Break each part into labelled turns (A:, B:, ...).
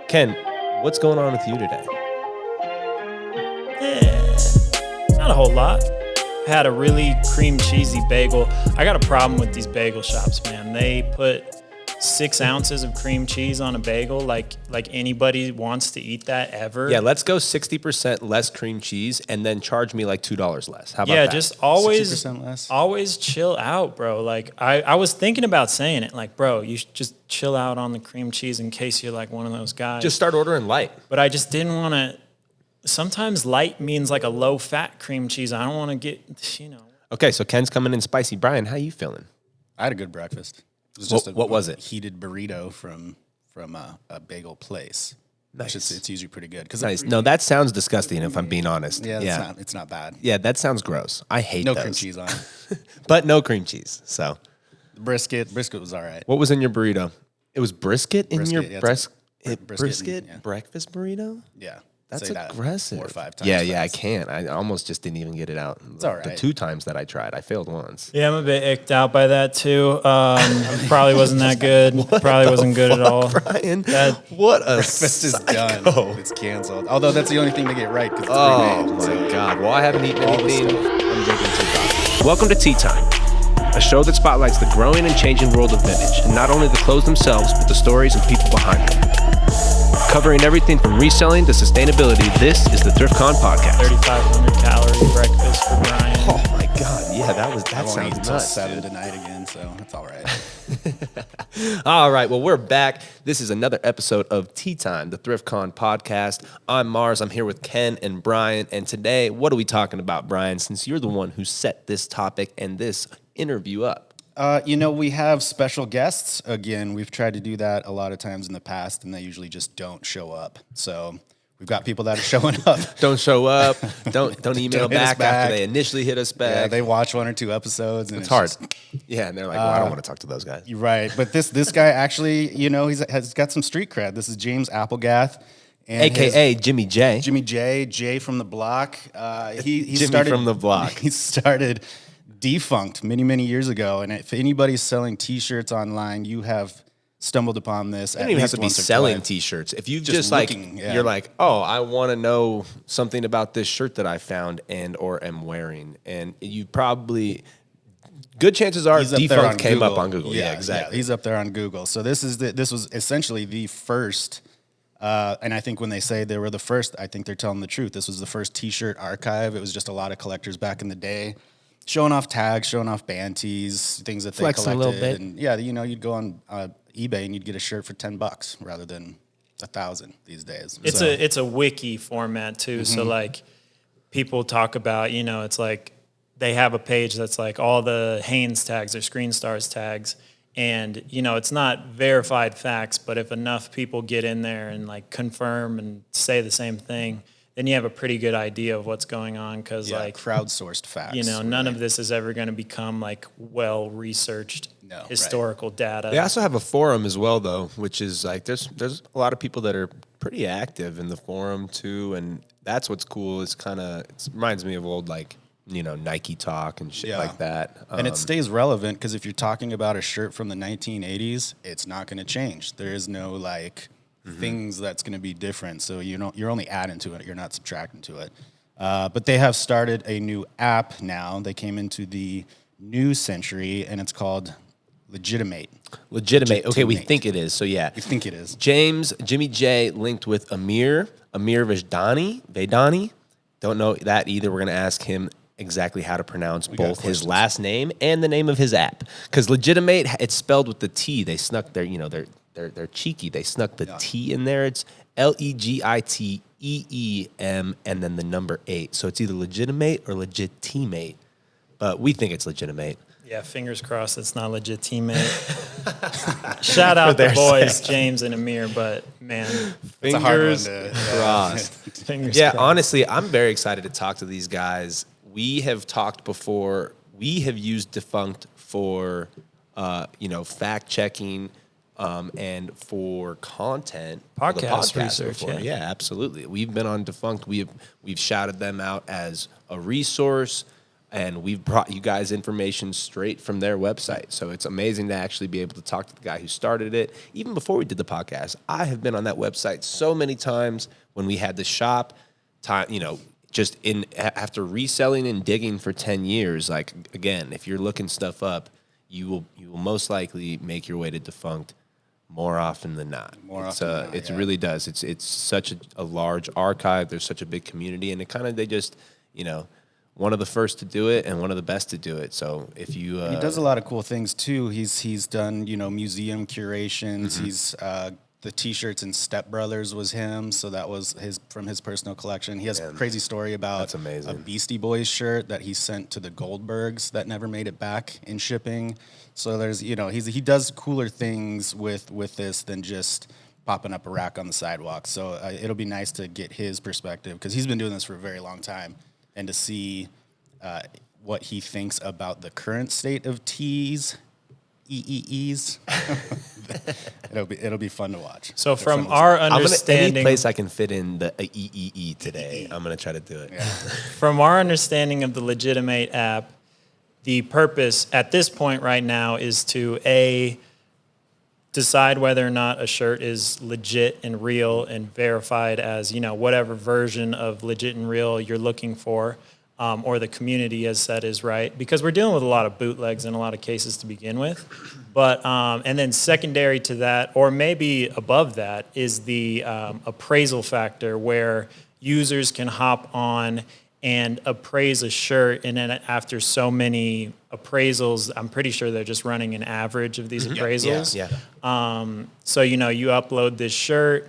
A: Ken, what's going on with you today?
B: Not a whole lot. I had a really cream cheesy bagel. I got a problem with these bagel shops, man. They put 6 ounces of cream cheese on a bagel like anybody wants to eat that ever.
A: Yeah, let's go 60% less cream cheese and then charge me like $2 less. How about
B: yeah,
A: that?
B: just always
C: 60% less.
B: always chill out, bro. Like I was thinking about saying it, like, bro, you should just chill out on the cream cheese in case you're like one of those guys.
A: Just start ordering light.
B: But I just didn't want to. Sometimes light means like a low fat cream cheese. I don't want to get,
A: Okay, so Ken's coming in spicy. Brian, how you feeling?
C: I had a good breakfast. It was just
A: what was it?
C: Heated burrito from a bagel place.
A: Nice.
C: It's usually pretty good.
A: Nice. No, that sounds disgusting if I'm being honest.
C: Yeah, it's not bad.
A: Yeah, that sounds gross. I hate
C: No
A: those.
C: cream cheese on it.
A: But no cream cheese. So,
C: The brisket was all right.
A: what was in your burrito? It was brisket in your
C: Brisket, yeah, it's
A: brisket
C: yeah.
A: breakfast burrito?
C: Yeah.
A: That's
C: say that
A: aggressive.
C: 4 or 5 times.
A: Yeah, I
C: fast.
A: can't. I almost just didn't even get it out. It's
C: all right.
A: The 2 times that I tried, I failed once.
B: Yeah, I'm a bit icked out by that too. Probably wasn't that good. Probably wasn't good at all.
A: Brian, what a
C: Breakfast is
A: psycho.
C: done. It's canceled. Although that's the only thing to get right because it's
A: Oh
C: pre-made.
A: my God. Well, I haven't eaten anything. I'm drinking tea coffee. Welcome to Tea Time, a show that spotlights the growing and changing world of vintage, and not only the clothes themselves, but the stories and people behind them. Covering everything from reselling to sustainability, this is the ThriftCon podcast.
B: 3,500 calorie breakfast for Brian.
A: Oh my God. Yeah,
C: I
A: that
C: won't eat
A: sounds
C: until
A: nuts.
C: 7 tonight again, so that's all right.
A: All right, well, we're back. This is another episode of Tea Time, the ThriftCon podcast. I'm Mars. I'm here with Ken and Brian. And today, what are we talking about, Brian, since you're the one who set this topic and this interview up?
C: We have special guests. Again, we've tried to do that a lot of times in the past, and they usually just don't show up. So we've got people that are showing up.
A: Don't show up. Don't email
C: Don't hit us
A: back
C: back.
A: after they initially hit us
C: Yeah,
A: back.
C: they watch 1 or 2 episodes, and
A: it's hard.
C: just-
A: Yeah, and they're like, well, I don't want to talk to those guys.
C: You're right, but this guy actually, has got some street cred. This is James Applegath, and
A: AKA Jimmy J.
C: Jimmy J from the block. He
A: Jimmy
C: started
A: from the block.
C: He started Defunct many years ago, and if anybody's selling T-shirts online, you have stumbled upon this.
A: You don't even have to be selling T-shirts. If you've just
C: looking, yeah.
A: you're like, oh, I want to know something about this shirt that I found and or am wearing, and you probably, good chances are,
C: He's up there
A: Defunct
C: on
A: came
C: Google.
A: up on Google. Yeah, exactly.
C: He's up there on Google. So this was essentially the first. And I think when they say they were the first, I think they're telling the truth. This was the first T-shirt archive. It was just a lot of collectors back in the day, showing off tags, showing off band tees, things that
A: Flexing
C: they
A: a
C: collected.
A: little bit.
C: And yeah, you'd go on eBay and you'd get a shirt for $10 rather than $1,000 these days.
B: It's a wiki format too. So like people talk about, it's like they have a page that's like all the Hanes tags or Screen Stars tags. And, it's not verified facts, but if enough people get in there and like confirm and say the same thing, then you have a pretty good idea of what's going on. Cause like
C: crowdsourced facts.
B: none of this is ever going to become like well-researched historical data.
A: They also have a forum as well, though, which is like there's a lot of people that are pretty active in the forum too, and that's what's cool. It's it reminds me of old Nike talk and shit like that.
C: And it stays relevant because if you're talking about a shirt from the 1980s, it's not going to change. There is no things that's going to be different. So you're only adding to it. You're not subtracting to it. But they have started a new app now. They came into the new century, and it's called Legiteem8.
A: Legitimate. Okay, we think it is. So yeah,
C: You think it is?
A: Jimmy J linked with Amir Vedani. Don't know that either. We're gonna ask him exactly how to pronounce both his last name and the name of his app. Because Legitimate, it's spelled with the T. They snuck they're cheeky. They snuck the T in there. It's Legiteem and then the number 8. So it's either Legitimate or Legiteem8. But we think it's Legitimate.
B: Yeah, fingers crossed it's not Legiteem8. Shout out the boys, James and Amir, but man,
C: It's a hard one
A: Fingers
C: to
A: crossed.
B: fingers
A: Yeah,
B: crossed.
A: honestly, I'm very excited to talk to these guys. We have talked before. We have used Defunct for, fact checking and for content. for the
B: Podcast research,
A: before.
B: yeah.
A: Yeah, absolutely. We've been on Defunct. We've shouted them out as a resource. And we've brought you guys information straight from their website. So it's amazing to actually be able to talk to the guy who started it. Even before we did the podcast, I have been on that website so many times when we had the shop, just after reselling and digging for 10 years. Like, again, if you're looking stuff up, you will most likely make your way to Defunct more often than not. It really does. It's such a large archive. There's such a big community, and they just, one of the first to do it and one of the best to do it. So if you,
C: he does a lot of cool things too. He's done museum curations. Mm-hmm. He's the T-shirts and Step Brothers was him, so that was from his personal collection. He has a crazy story about a Beastie Boys shirt that he sent to the Goldbergs that never made it back in shipping. So there's he does cooler things with this than just popping up a rack on the sidewalk. So it'll be nice to get his perspective because he's been doing this for a very long time. And to see what he thinks about the current state of EEEs, it'll be fun to watch.
B: So from our understanding,
A: any place I can fit in the EEE today, I'm gonna try to do it. Yeah.
B: From our understanding of the Legiteem8 app, the purpose at this point right now is to decide whether or not a shirt is legit and real and verified as, whatever version of legit and real you're looking for, or the community has said is right. Because we're dealing with a lot of bootlegs in a lot of cases to begin with. But, and then secondary to that, or maybe above that, is the appraisal factor where users can hop on and appraise a shirt, and then after so many appraisals, I'm pretty sure they're just running an average of these appraisals.
A: Yeah.
B: So, you upload this shirt,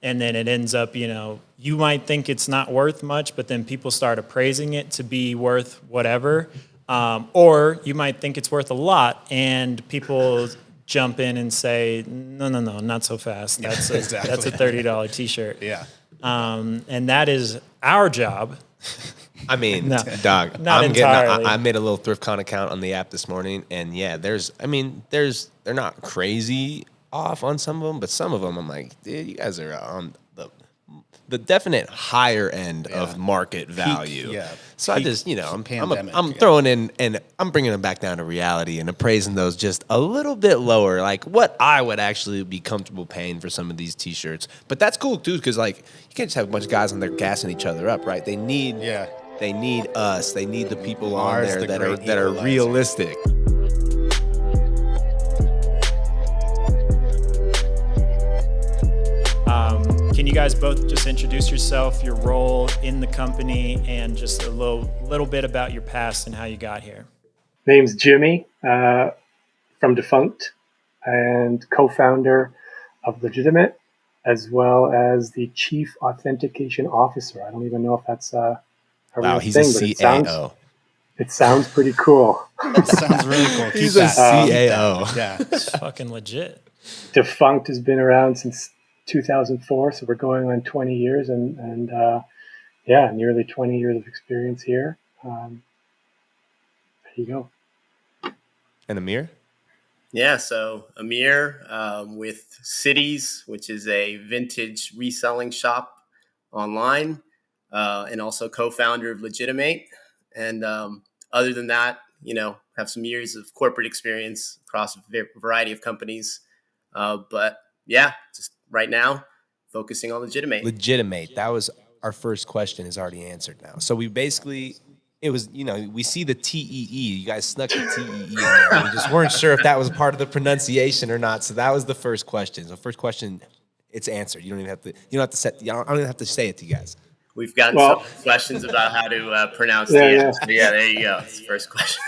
B: and then it ends up, you might think it's not worth much, but then people start appraising it to be worth whatever. Or you might think it's worth a lot, and people jump in and say, no, not so fast. That's that's a $30 T-shirt.
C: Yeah.
B: And that is our job.
A: I mean, dog,
B: not entirely.
A: I made a little ThriftCon account on the app this morning, and they're not crazy off on some of them, but some of them I'm like, dude, you guys are on the definite higher end of market value. So I just, I'm throwing in, and I'm bringing them back down to reality and appraising those just a little bit lower, like what I would actually be comfortable paying for some of these T-shirts. But that's cool too, because you can't just have a bunch of guys on there gassing each other up, right? They need us. They need the people on there that are realistic.
B: Can you guys both just introduce yourself, your role in the company, and just a little bit about your past and how you got here?
D: Name's Jimmy, from Defunct, and co-founder of Legitime8, as well as the Chief Authentication Officer. I don't even know if that's a real
A: he's
D: thing,
A: a CAO.
D: It sounds pretty cool.
C: It sounds really cool.
A: He's a CAO.
C: Yeah,
B: it's fucking legit.
D: Defunct has been around since 2004, so we're going on 20 years, and nearly 20 years of experience here. There you go.
A: And Amir?
E: Yeah, so Amir with Cities, which is a vintage reselling shop online, and also co-founder of Legitime8. And other than that, have some years of corporate experience across a variety of companies. But yeah, just right now, focusing on Legitime8.
A: Legitime8. That was our first question is already answered now. So we basically, it was, we see the TEE. You guys snuck the TEE in there. We just weren't sure if that was part of the pronunciation or not. So that was the first question. So first question, it's answered. I don't even have to say it to you guys.
E: We've gotten some questions about how to pronounce the
D: yeah.
E: So yeah, there you go. It's the first question.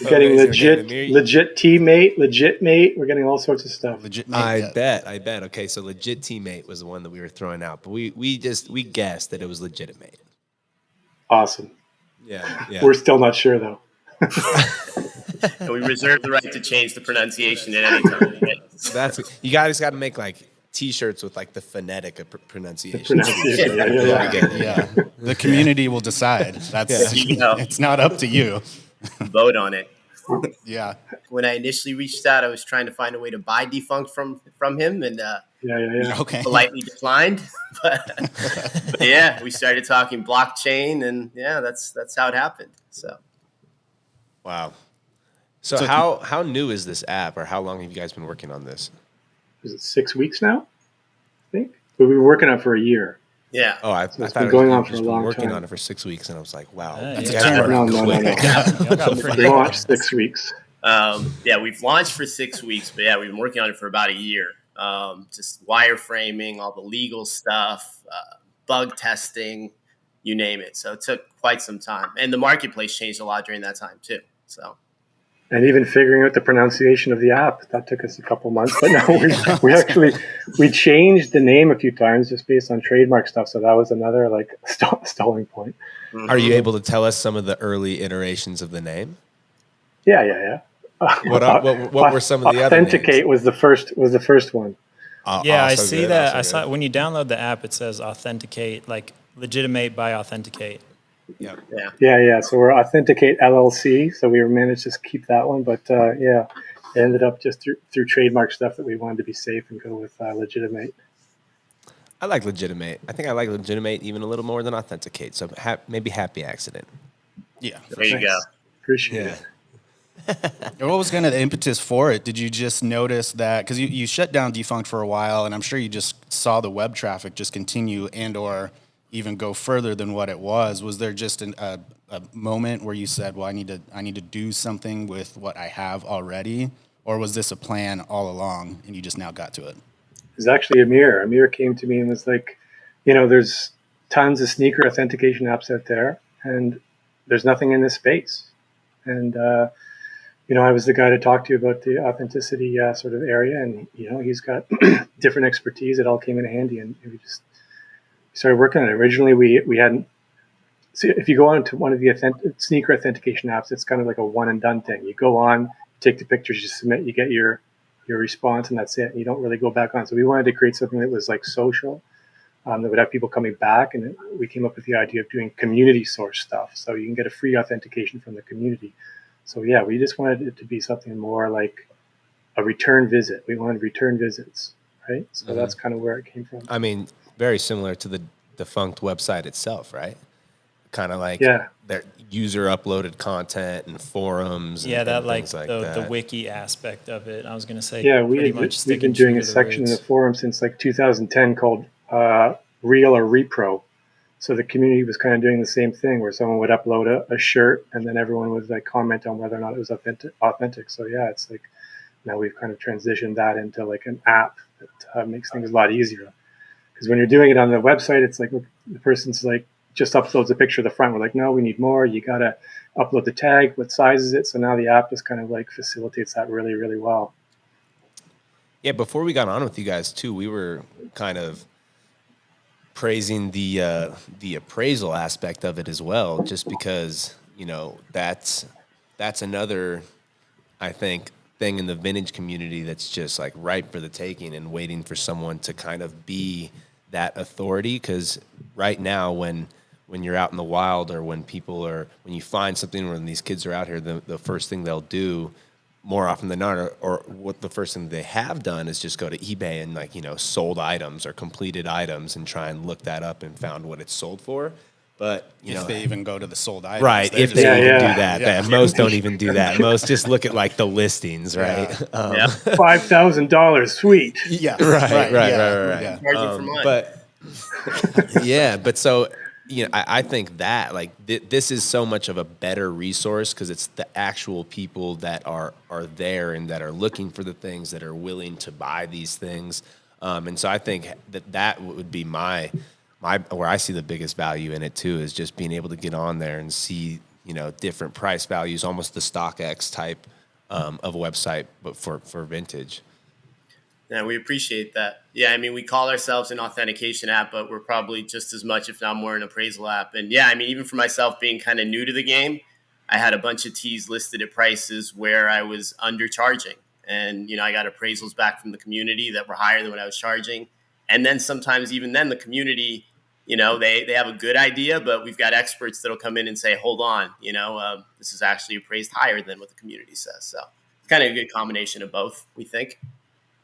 D: We're getting Legit8. We're getting all sorts of stuff.
A: I bet. Okay, so Legiteem8 was the one that we were throwing out, but we guessed that it was Legitime8.
D: Awesome.
A: Yeah.
D: We're still not sure though.
E: And we reserve the right to change the pronunciation at any time.
A: Right? You guys got to make T-shirts with the phonetic pronunciation.
C: Yeah. The community will decide. It's not up to you.
E: Vote on it.
C: Yeah.
E: When I initially reached out, I was trying to find a way to buy Defunct from him, and
D: Yeah.
C: Okay.
E: politely declined. but yeah, we started talking blockchain, and yeah, that's how it happened. So
A: Wow. So,
C: So
A: how new is this app, or how long have you guys been working on this?
D: Is it 6 weeks now? I think. But we were working on it for a year.
E: yeah,
A: Oh, I
D: So it's
A: thought
D: been
A: it was,
D: going
A: you
D: on
A: had
D: for a
A: just been
D: long
A: working
D: time.
A: on it for 6 weeks, and I was like, wow,
B: Yeah,
A: you
B: yeah.
A: guys are
D: No,
A: working quick.
B: Y'all got pretty
D: We launched 6 weeks.
E: yeah, we've launched for 6 weeks, but yeah, we've been working on it for about a year. Just wireframing, all the legal stuff, bug testing, you name it. So it took quite some time, and the marketplace changed a lot during that time too. So
D: And even figuring out the pronunciation of the app, that took us a couple months. But no, we changed the name a few times just based on trademark stuff. So that was another like stalling point.
A: Are you able to tell us some of the early iterations of the name?
D: Yeah.
A: What were some of the other names?
D: Authenticate was the first one.
B: Yeah, I
A: Also
B: see
A: good,
B: that.
A: also
B: I saw
A: good.
B: when you download the app, it says authenticate, like legitimate by authenticate.
C: Yep.
E: yeah,
D: So we're Authenticate LLC. So we managed to keep that one, but it ended up just through trademark stuff that we wanted to be safe and go with Legitimate.
A: I like Legitimate. I think I like Legitimate even a little more than Authenticate. So maybe happy accident.
C: Yeah.
E: there you go.
D: Appreciate
A: Yeah.
D: it.
C: And what was kind of the impetus for it? Did you just notice that because you shut down Defunct for a while, and I'm sure you just saw the web traffic just continue and or even go further than what it was? Was there just a moment where you said, "Well, I need to do something with what I have already," or was this a plan all along and you just now got to it?
D: It was actually Amir. Amir came to me and was like, there's tons of sneaker authentication apps out there, and there's nothing in this space. And I was the guy to talk to about the authenticity sort of area, and he's got different expertise. It all came in handy, and we just started working on it. Originally, we hadn't. So if you go on to one of the sneaker authentication apps, it's kind of like a one and done thing. You go on, take the pictures, you submit, you get your response, and that's it. You don't really go back on. So we wanted to create something that was like social, that would have people coming back, and we came up with the idea of doing community source stuff. So you can get a free authentication from the community. So yeah, we just wanted it to be something more like a return visit. We wanted return visits, right? So that's kind of where it came from.
A: I mean, very similar to the defunct website itself, right? Kind of like
D: Yeah.
A: their user uploaded content and forums.
B: Yeah,
A: and
B: like
A: things like
B: the
A: that.
B: wiki aspect of it. I was gonna say,
D: Yeah,
B: pretty much
D: we've
B: sticking
D: been doing
B: true
D: a
B: to the
D: section in the
B: roots.
D: forum since like 2010 called Real or Repro. So the community was kind of doing the same thing where someone would upload a shirt and then everyone would like comment on whether or not it was authentic. So yeah, it's like now we've kind of transitioned that into like an app that makes things a lot easier. Because when you're doing it on the website, it's like the person's like just uploads a picture of the front. We're like, no, we need more. You gotta upload the tag. What size is it? So now the app just kind of like facilitates that really, really well.
A: Yeah, before we got on with you guys too, we were kind of praising the appraisal aspect of it as well, just because that's another, I think, thing in the vintage community that's just like ripe for the taking and waiting for someone to kind of be that authority. Because right now, when you're out in the wild or when you find something when these kids are out here, the first thing they'll do more often than not, or what the first thing they have done is just go to eBay and sold items or completed items and try and look that up and found what it's sold for. But
C: If they even go to the sold items,
A: right,
C: they're
A: if
C: just
A: they
C: going-
A: even
D: Yeah.
A: do that,
C: Yeah.
A: most don't even do that. Most just look at like the listings, right?
C: Yeah.
D: $5,000, sweet.
C: Yeah.
A: Right.
C: Yeah.
E: Charging for mine.
A: But yeah, but so I think that like this is so much of a better resource because it's the actual people that are there and that are looking for the things that are willing to buy these things, and so I think that would be my where I see the biggest value in it too is just being able to get on there and see different price values, almost the StockX type of a website, but for vintage.
E: Yeah, we appreciate that. Yeah, I mean, we call ourselves an authentication app, but we're probably just as much, if not more, an appraisal app. And yeah, I mean, even for myself being kind of new to the game, I had a bunch of tees listed at prices where I was undercharging. And, I got appraisals back from the community that were higher than what I was charging. And then sometimes even then the community, they have a good idea, but we've got experts that'll come in and say, hold on, this is actually appraised higher than what the community says. So it's kind of a good combination of both, we think.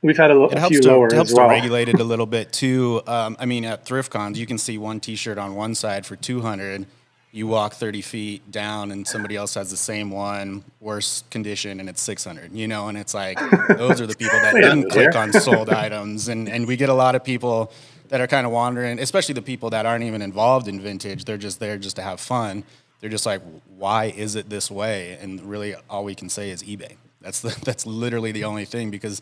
D: we've had
C: It
D: a
C: helps
D: few
C: to
D: lower as well.
C: regulate it a little bit too. I mean, at ThriftCon, you can see one T-shirt on one side for 200. You walk 30 feet down, and somebody else has the same one, worse condition, and it's 600. You know, and it's like those are the people that didn't click on sold items, and we get a lot of people that are kind of wandering, especially the people that aren't even involved in vintage. They're just there just to have fun. They're just like, why is it this way? And really, all we can say is eBay. That's literally the only thing because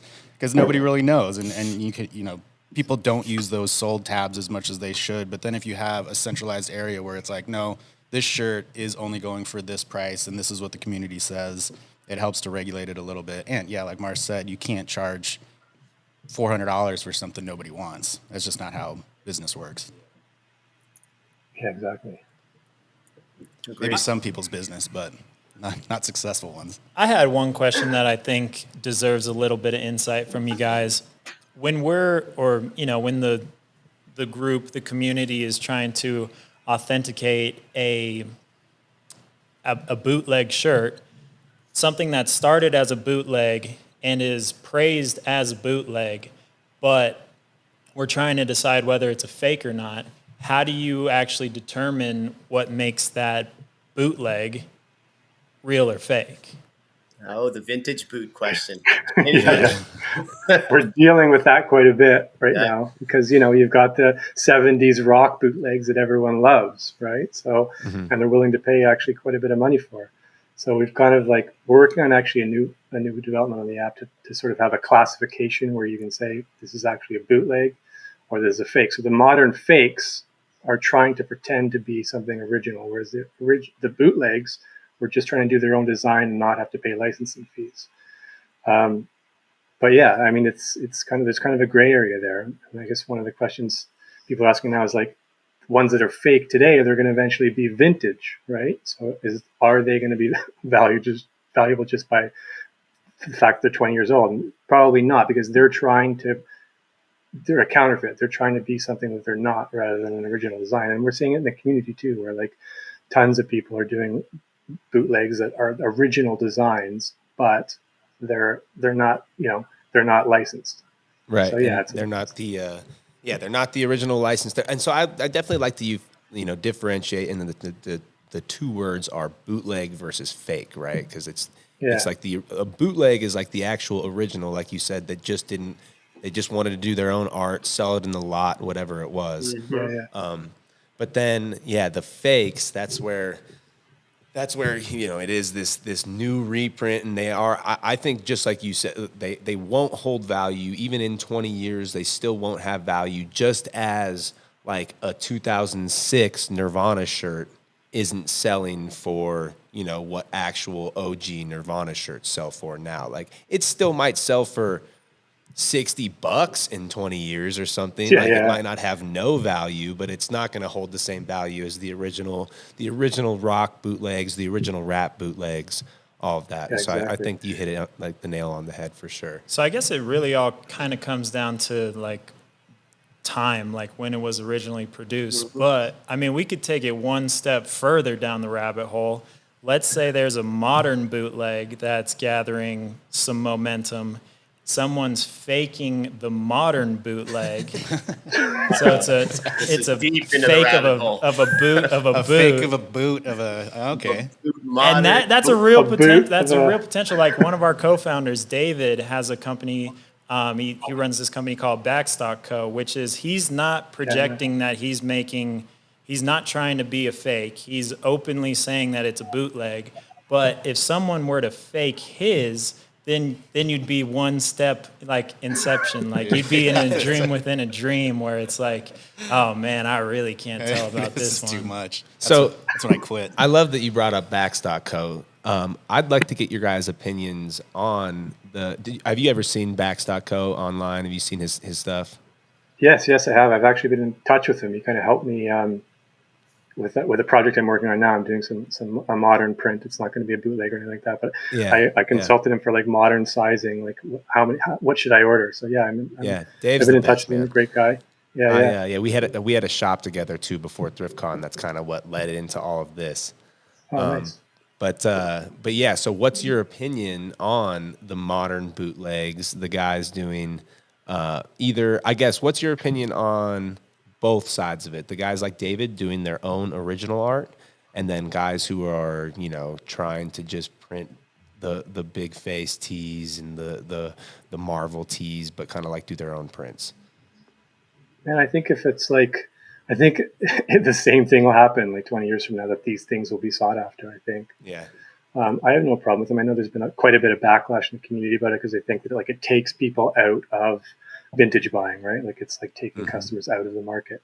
C: nobody really knows, and you could, you know, people don't use those sold tabs as much as they should. But then if you have a centralized area where it's like, no, this shirt is only going for this price, and this is what the community says, it helps to regulate it a little bit. And yeah, like Mars said, you can't charge $400 for something nobody wants. That's just not how business works.
D: Yeah, exactly.
C: Maybe some people's business, but not successful ones.
B: I had one question that I think deserves a little bit of insight from you guys. When when the group, the community is trying to authenticate a bootleg shirt, something that started as a bootleg and is praised as a bootleg, but we're trying to decide whether it's a fake or not. How do you actually determine what makes that bootleg real or fake?
E: Oh, the vintage boot question.
D: We're dealing with that quite a bit right now because, you know, you've got the 70s rock bootlegs that everyone loves, right? So, and they're willing to pay actually quite a bit of money for. So we've kind of like working on actually a new development on the app to sort of have a classification where you can say this is actually a bootleg or there's a fake. So the modern fakes are trying to pretend to be something original, whereas the bootlegs were just trying to do their own design and not have to pay licensing fees. But yeah, I mean, there's kind of a gray area there. And I guess one of the questions people are asking now is like, ones that are fake today, they're going to eventually be vintage, right? So are they going to be valuable just by the fact they're 20 years old? And probably not, because they're a counterfeit. They're trying to be something that they're not, rather than an original design. And we're seeing it in the community too, where like tons of people are doing bootlegs that are original designs, but they're not, you know, they're not licensed.
A: Right.
D: So yeah,
A: they're not the original license. And so I definitely like to differentiate, and the two words are bootleg versus fake, right? Because it's like a bootleg is like the actual original, like you said, they just wanted to do their own art, sell it in the lot, whatever it was. But then the fakes, that's where you know it is this new reprint, and I think, just like you said, they won't hold value even in 20 years. They still won't have value, just as like a 2006 Nirvana shirt isn't selling for, you know, what actual OG Nirvana shirts sell for now. Like, it still might sell for $60 in 20 years or something. It might not have no value, but it's not going to hold the same value as the original rock bootlegs, the original rap bootlegs, all of that. So I think you hit it like the nail on the head for sure.
B: So I guess it really all kind of comes down to like time, like when it was originally produced. But I mean, we could take it one step further down the rabbit hole. Let's say there's a modern bootleg that's gathering some momentum. Someone's faking the modern bootleg, so it's a fake of a boot.
C: Okay.
B: And that's a real potential. That's a real potential. Like, one of our co-founders, David, has a company. He runs this company called Backstock Co., which is, he's not projecting that he's making. He's not trying to be a fake. He's openly saying that it's a bootleg. But if someone were to fake his, then you'd be one step like Inception. Like, you'd be in a dream within a dream, where it's like, oh man, I really can't tell about this one.
C: Too much. That's when I quit.
A: I love that you brought up Backstock Co. I'd like to get your guys' opinions on have you ever seen Backstock Co. online? Have you seen his stuff?
D: Yes, I have. I've actually been in touch with him. He kind of helped me with a project I'm working on now. I'm doing a modern print. It's not going to be a bootleg or anything like that, but I consulted him for like modern sizing, like what should I order? So Dave's I've been in touch with him. A great guy. Yeah.
A: We had a shop together too before ThriftCon. That's kind of what led into all of this.
D: Nice.
A: But yeah, so what's your opinion on the modern bootlegs, the guys doing either, I guess, what's your opinion on both sides of it? The guys like David doing their own original art, and then guys who are, trying to just print the big face tees and the Marvel tees, but kind of like do their own prints.
D: And I think if it's like, I think the same thing will happen like 20 years from now, that these things will be sought after, I think.
A: Yeah.
D: I have no problem with them. I know there's been quite a bit of backlash in the community about it because they think that like it takes people out of vintage buying, right? Like it's like taking customers out of the market.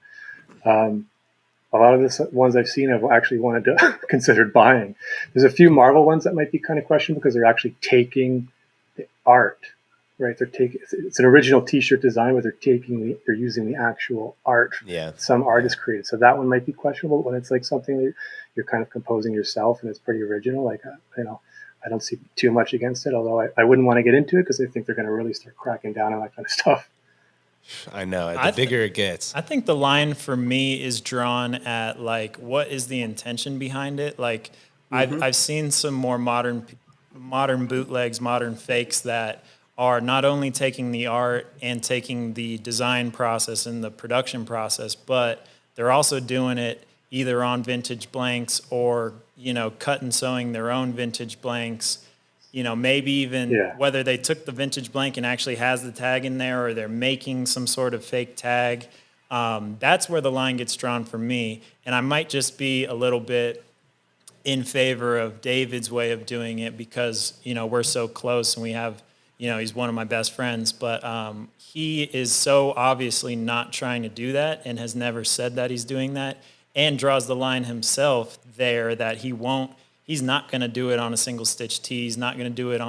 D: A lot of the ones I've seen, I've actually wanted to considered buying. There's a few Marvel ones that might be kind of questionable because they're actually taking the art, right? They're taking it's an original T-shirt design, but they're using the actual art some artist created. So that one might be questionable. When it's like something that you're kind of composing yourself and it's pretty original, like I don't see too much against it. Although I wouldn't want to get into it because I think they're going to really start cracking down on that kind of stuff.
A: I know. The bigger it gets.
B: I think the line for me is drawn at like, what is the intention behind it? Like, I've seen some more modern bootlegs, modern fakes that are not only taking the art and taking the design process and the production process, but they're also doing it either on vintage blanks or, cut and sewing their own vintage blanks. Maybe even whether they took the vintage blank and actually has the tag in there, or they're making some sort of fake tag. That's where the line gets drawn for me. And I might just be a little bit in favor of David's way of doing it because, we're so close and we have, he's one of my best friends, but he is so obviously not trying to do that and has never said that he's doing that, and draws the line himself there that he's not going to do it on a single stitch tee. He's not going to do it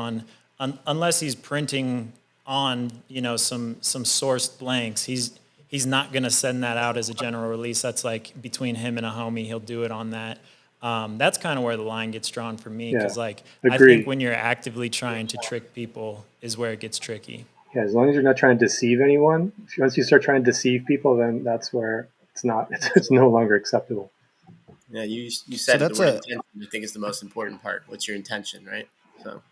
B: unless he's printing on, some sourced blanks. He's not going to send that out as a general release. That's like between him and a homie. He'll do it on that. That's kind of where the line gets drawn for me. Because I think when you're actively trying to trick people is where it gets tricky.
D: Yeah. As long as you're not trying to deceive anyone, once you start trying to deceive people, then that's where it's no longer acceptable.
E: Yeah, you said the word intention. I think is the most important part. What's your intention, right? So,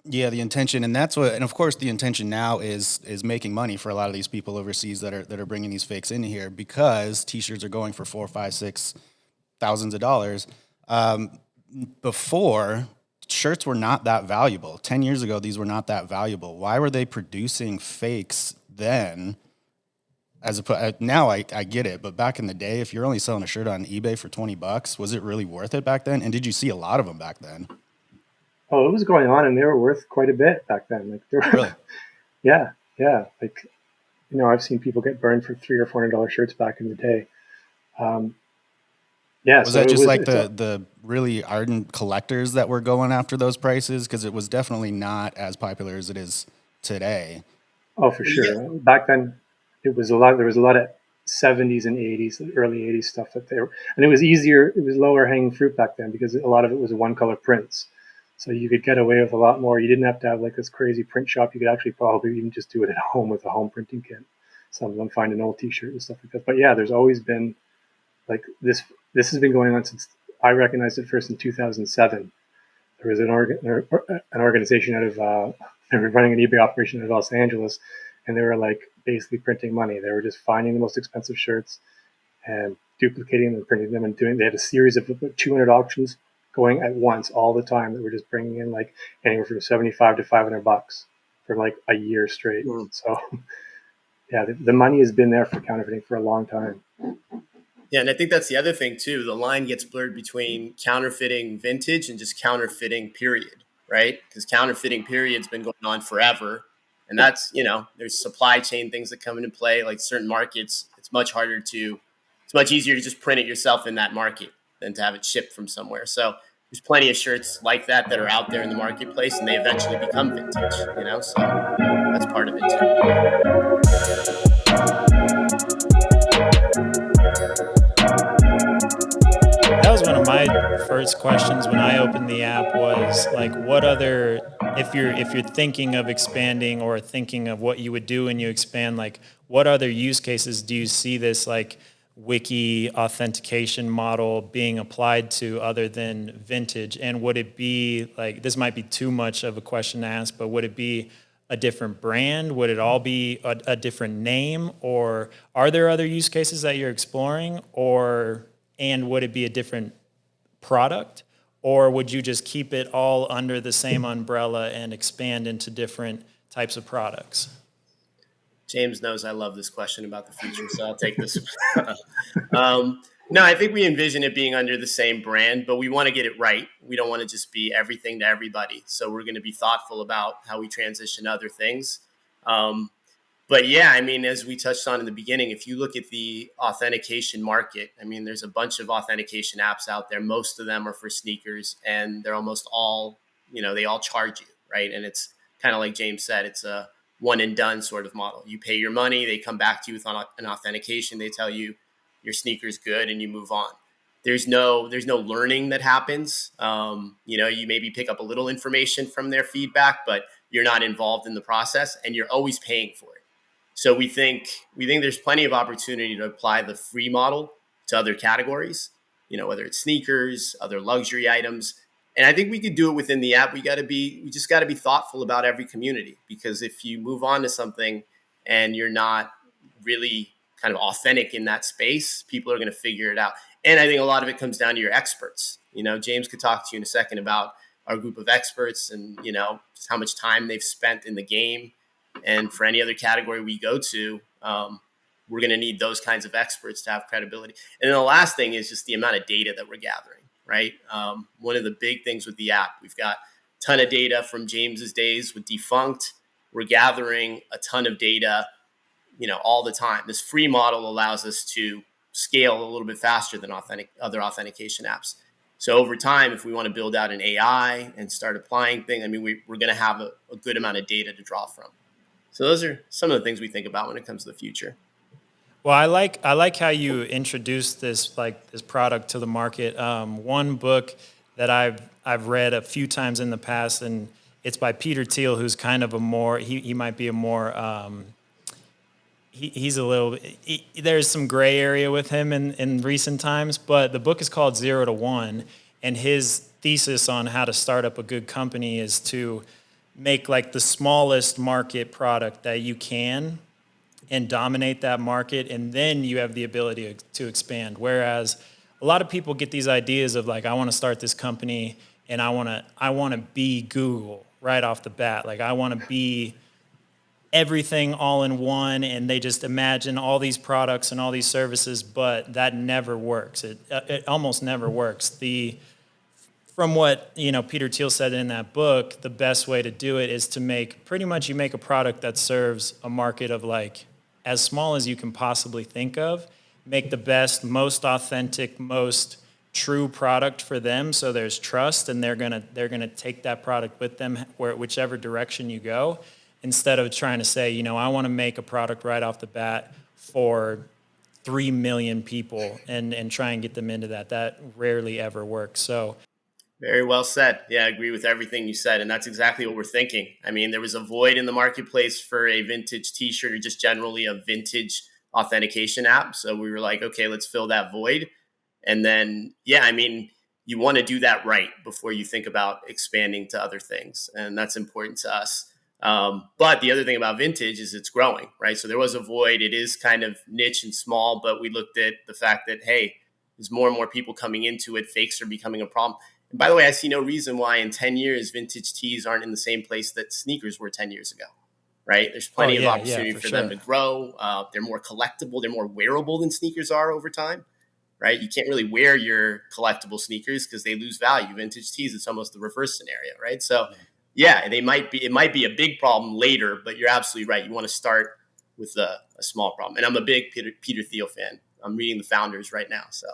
C: yeah, the intention, and of course, the intention now is making money for a lot of these people overseas that are bringing these fakes in here because T-shirts are going for $4,000, $5,000, $6,000 of dollars. Before, shirts were not that valuable. 10 years ago, these were not that valuable. Why were they producing fakes then? Now I get it, but back in the day, if you're only selling a shirt on eBay for $20, was it really worth it back then? And did you see a lot of them back then?
D: Oh, it was going on, and they were worth quite a bit back then. Like they were,
C: really?
D: Yeah. Like, I've seen people get burned for $300 or $400 shirts back in the day.
C: Was that just the really ardent collectors that were going after those prices? Because it was definitely not as popular as it is today.
D: Oh, for sure. Yeah. Back then, there was a lot of 70s and 80s, early 80s stuff and it was easier. It was lower hanging fruit back then because a lot of it was one color prints. So you could get away with a lot more. You didn't have to have like this crazy print shop. You could actually probably even just do it at home with a home printing kit. Some of them find an old T-shirt and stuff like that. But yeah, there's always been like this. This has been going on since I recognized it first in 2007. There was an organization out of they were running an eBay operation in Los Angeles, and they were like basically printing money. They were just finding the most expensive shirts and duplicating them and printing them and they had a series of 200 auctions going at once all the time that were just bringing in like anywhere from $75 to $500 for like a year straight. So yeah, the money has been there for counterfeiting for a long time.
E: Yeah, and I think that's the other thing too. The line gets blurred between counterfeiting vintage and just counterfeiting period, right? Because counterfeiting period's been going on forever. And that's, there's supply chain things that come into play, like certain markets. It's much easier to just print it yourself in that market than to have it shipped from somewhere. So there's plenty of shirts like that are out there in the marketplace, and they eventually become vintage, so that's part of it too.
B: That was one of my first questions when I opened the app was like, what other, if you're thinking of expanding or thinking of what you would do when you expand, like what other use cases do you see this like wiki authentication model being applied to other than vintage? And would it be like, this might be too much of a question to ask, but would it be a different brand? Would it all be a different name? Or are there other use cases that you're exploring? And would it be a different product? Or would you just keep it all under the same umbrella and expand into different types of products?
E: James knows I love this question about the future, so I'll take this. No, I think we envision it being under the same brand, but we want to get it right. We don't want to just be everything to everybody. So we're going to be thoughtful about how we transition to other things. But yeah, I mean, as we touched on in the beginning, if you look at the authentication market, I mean, there's a bunch of authentication apps out there. Most of them are for sneakers, and they're almost all, they all charge you, right? And it's kind of like James said, it's a one and done sort of model. You pay your money, they come back to you with an authentication, they tell you your sneaker's good, and you move on. There's no learning that happens. You maybe pick up a little information from their feedback, but you're not involved in the process, and you're always paying for it. So we think there's plenty of opportunity to apply the free model to other categories, whether it's sneakers, other luxury items. And I think we could do it within the app. We just got to be thoughtful about every community, because if you move on to something and you're not really kind of authentic in that space, people are going to figure it out. And I think a lot of it comes down to your experts. James could talk to you in a second about our group of experts and, how much time they've spent in the game. And for any other category we go to, we're going to need those kinds of experts to have credibility. And then the last thing is just the amount of data that we're gathering, right? One of the big things with the app, we've got a ton of data from James's days with Defunct. We're gathering a ton of data, all the time. This free model allows us to scale a little bit faster than other authentication apps. So over time, if we want to build out an AI and start applying things, I mean, we're going to have a good amount of data to draw from. So those are some of the things we think about when it comes to the future.
B: Well, I like how you introduced this product to the market. One book that I've read a few times in the past, and it's by Peter Thiel, who's kind of he might be a more he's a little, there's some gray area with him in recent times, but the book is called 0 to 1, and his thesis on how to start up a good company is to make like the smallest market product that you can and dominate that market, and then you have the ability to expand. Whereas a lot of people get these ideas of like, I want to start this company and I want to be Google right off the bat. Like I want to be everything all in one, and they just imagine all these products and all these services, but that never works. It almost never works. From what Peter Thiel said in that book, the best way to do it is to make a product that serves a market of like as small as you can possibly think of. Make the best, most authentic, most true product for them, so there's trust, and they're gonna take that product with them whichever direction you go. Instead of trying to say, I want to make a product right off the bat for 3 million people and try and get them into that. That rarely ever works. So,
E: very well said. Yeah, I agree with everything you said. And that's exactly what we're thinking. I mean, there was a void in the marketplace for a vintage t-shirt or just generally a vintage authentication app. So we were like, okay, let's fill that void. And then, you want to do that right before you think about expanding to other things. And that's important to us. But the other thing about vintage is it's growing, right? So there was a void. It is kind of niche and small, but we looked at the fact that, hey, there's more and more people coming into it. Fakes are becoming a problem. And by the way, I see no reason why in 10 years, vintage tees aren't in the same place that sneakers were 10 years ago, right? There's plenty of opportunity for them to grow. They're more collectible. They're more wearable than sneakers are over time, right? You can't really wear your collectible sneakers because they lose value. Vintage tees, it's almost the reverse scenario, right? So it might be a big problem later, but you're absolutely right. You want to start with a small problem. And I'm a big Peter Thiel fan. I'm reading The Founders right now, so.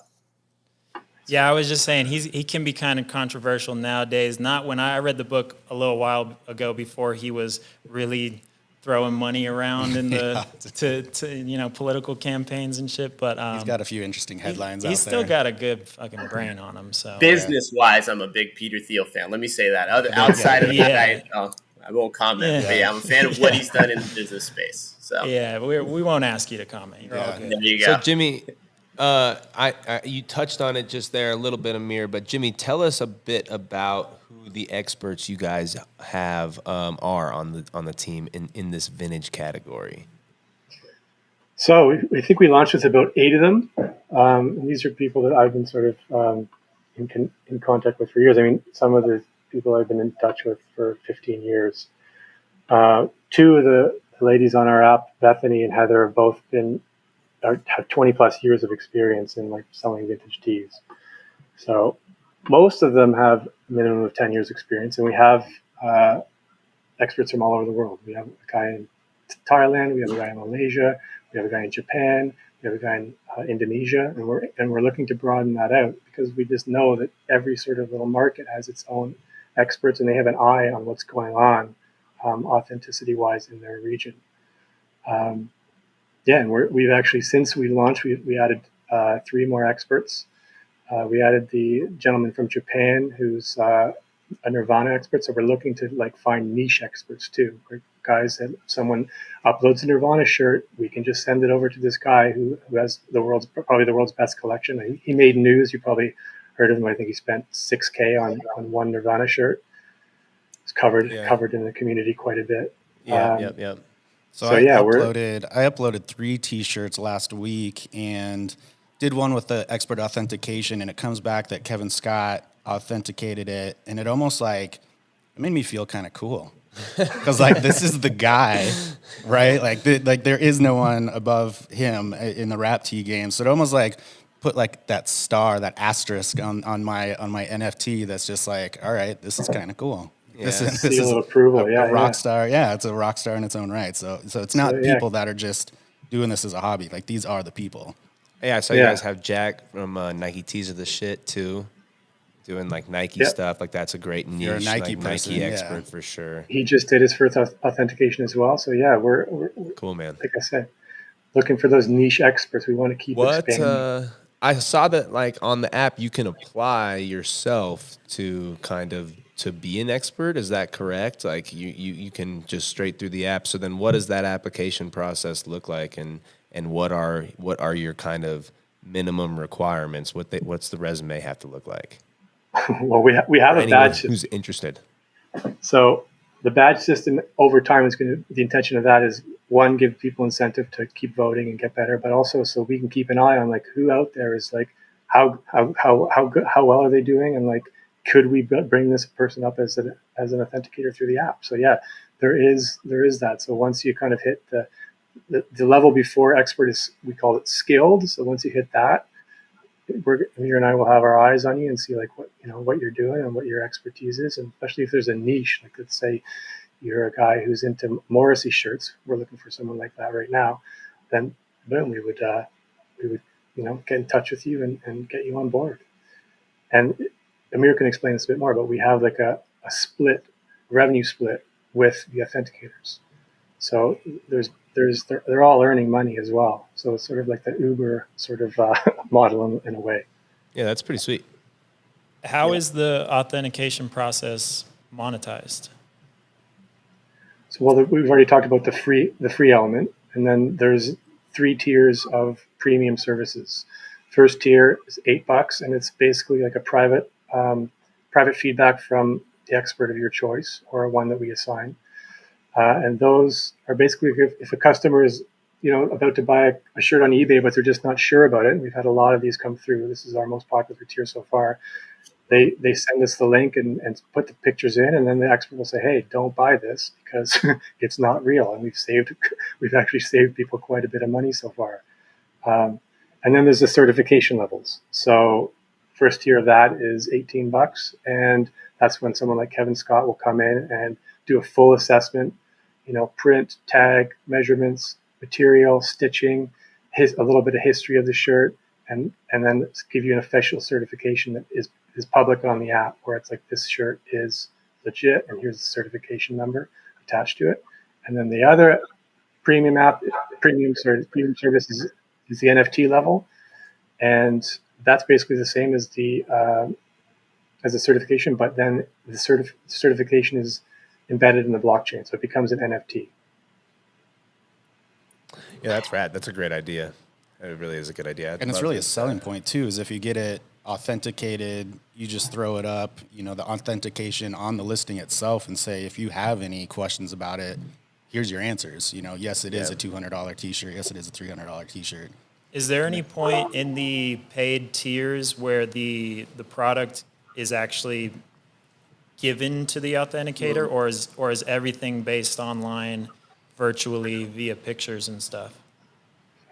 B: Yeah, I was just saying he can be kind of controversial nowadays. Not when I read the book a little while ago before he was really throwing money around in the to political campaigns and shit. But
C: he's got a few interesting headlines. He's
B: still got a good fucking brain on him. So
E: business wise, I'm a big Peter Thiel fan. Let me say that. Outside of that, I won't comment. But I'm a fan of what he's done in the business space. So
B: we won't ask you to comment. You're all good.
E: There you go.
A: So Jimmy, You touched on it just there a little bit, Amir. But Jimmy, tell us a bit about who the experts you guys have are on the team in this vintage category.
D: So we think we launched with about 8 of them. And these are people that I've been sort of in contact with for years. I mean, some of the people I've been in touch with for 15 years. Two of the ladies on our app, Bethany and Heather, have both have 20 plus years of experience in like selling vintage tees. So most of them have a minimum of 10 years experience, and we have experts from all over the world. We have a guy in Thailand, we have a guy in Malaysia, we have a guy in Japan, we have a guy in Indonesia, and we're looking to broaden that out because we just know that every sort of little market has its own experts, and they have an eye on what's going on authenticity wise in their region. And we've actually, since we launched, we added 3 more experts. We added the gentleman from Japan who's a Nirvana expert. So we're looking to like find niche experts too. Guys that someone uploads a Nirvana shirt, we can just send it over to this guy who has probably the world's best collection. He made news. You probably heard of him. I think he spent $6,000 on one Nirvana shirt. It's covered in the community quite a bit.
A: Yeah.
C: So I uploaded 3 T-shirts last week and did one with the expert authentication, and it comes back that Kevin Scott authenticated it, and it almost like it made me feel kind of cool because like this is the guy, right? Like there is no one above him in the rap tee game. So it almost like put like that star, that asterisk on my NFT. That's just like, all right, this is kind of cool.
A: Yeah.
D: This is of approval.
C: A rock star. Yeah, it's a rock star in its own right. So it's not people that are just doing this as a hobby. Like these are the people.
A: Yeah, I saw you guys have Jack from Nike Teaser the shit too, doing like Nike stuff. Like that's a great niche.
C: You're a Nike person,
A: Nike expert for sure.
D: He just did his first authentication as well. So yeah, we're
A: cool, man.
D: Like I said, looking for those niche experts. We want to keep expanding.
A: I saw that like on the app you can apply yourself to be an expert. Is that correct? Like you can just straight through the app. So then what does that application process look like, and what are your kind of minimum requirements? What's the resume have to look like?
D: Well, we have a badge
A: who's interested.
D: So the badge system over time the intention of that is, one, give people incentive to keep voting and get better, but also so we can keep an eye on like who out there is like how good, how well are they doing, and like could we bring this person up as an authenticator through the app. So yeah, there is that. So once you kind of hit the level before expert is, we call it skilled. So once you hit that, Amir and I will have our eyes on you and see like what you're doing and what your expertise is, and especially if there's a niche. Like let's say you're a guy who's into Morrissey shirts. We're looking for someone like that right now. Then boom, we would get in touch with you and get you on board. And Amir can explain this a bit more, but we have like a revenue split with the authenticators. So they're all earning money as well. So it's sort of like the Uber sort of model in a way.
A: Yeah, that's pretty sweet.
B: How is the authentication process monetized?
D: So we've already talked about the free element, and then there's 3 tiers of premium services. First tier is $8, and it's basically like a private feedback from the expert of your choice or one that we assign. And those are basically if a customer is about to buy a shirt on eBay, but they're just not sure about it. And we've had a lot of these come through. This is our most popular tier so far. They send us the link and put the pictures in, and then the expert will say, "Hey, don't buy this because it's not real." And we've actually saved people quite a bit of money so far. And then there's the certification levels. So first tier of that is $18, and that's when someone like Kevin Scott will come in and do a full assessment. Print, tag, measurements, material, stitching, a little bit of history of the shirt, and then give you an official certification that is public on the app, where it's like, this shirt is legit, and here's the certification number attached to it. And then the other premium service is the NFT level, and that's basically the same as the certification, but then the certification is embedded in the blockchain, so it becomes an NFT.
A: Yeah, that's rad. That's a great idea. It really is a good idea.
C: And it's really a selling point too, is if you get it authenticated, you just throw it up, the authentication on the listing itself and say, if you have any questions about it, here's your answers. Yes, it is a $200 t-shirt. Yes, it is a $300 t-shirt.
B: Is there any point in the paid tiers where the product is actually given to the authenticator, or is everything based online virtually via pictures and stuff?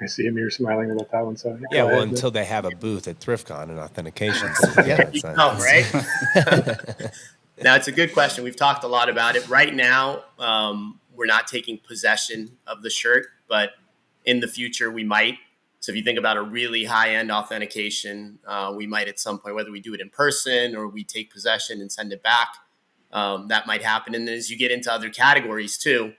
D: I see Amir smiling about that one. So
A: yeah, well, until they have a booth at ThriftCon and authentication.
E: Right? Now, it's a good question. We've talked a lot about it. Right now, we're not taking possession of the shirt, but in the future, we might. So if you think about a really high-end authentication, we might at some point, whether we do it in person or we take possession and send it back, that might happen. And then as you get into other categories too,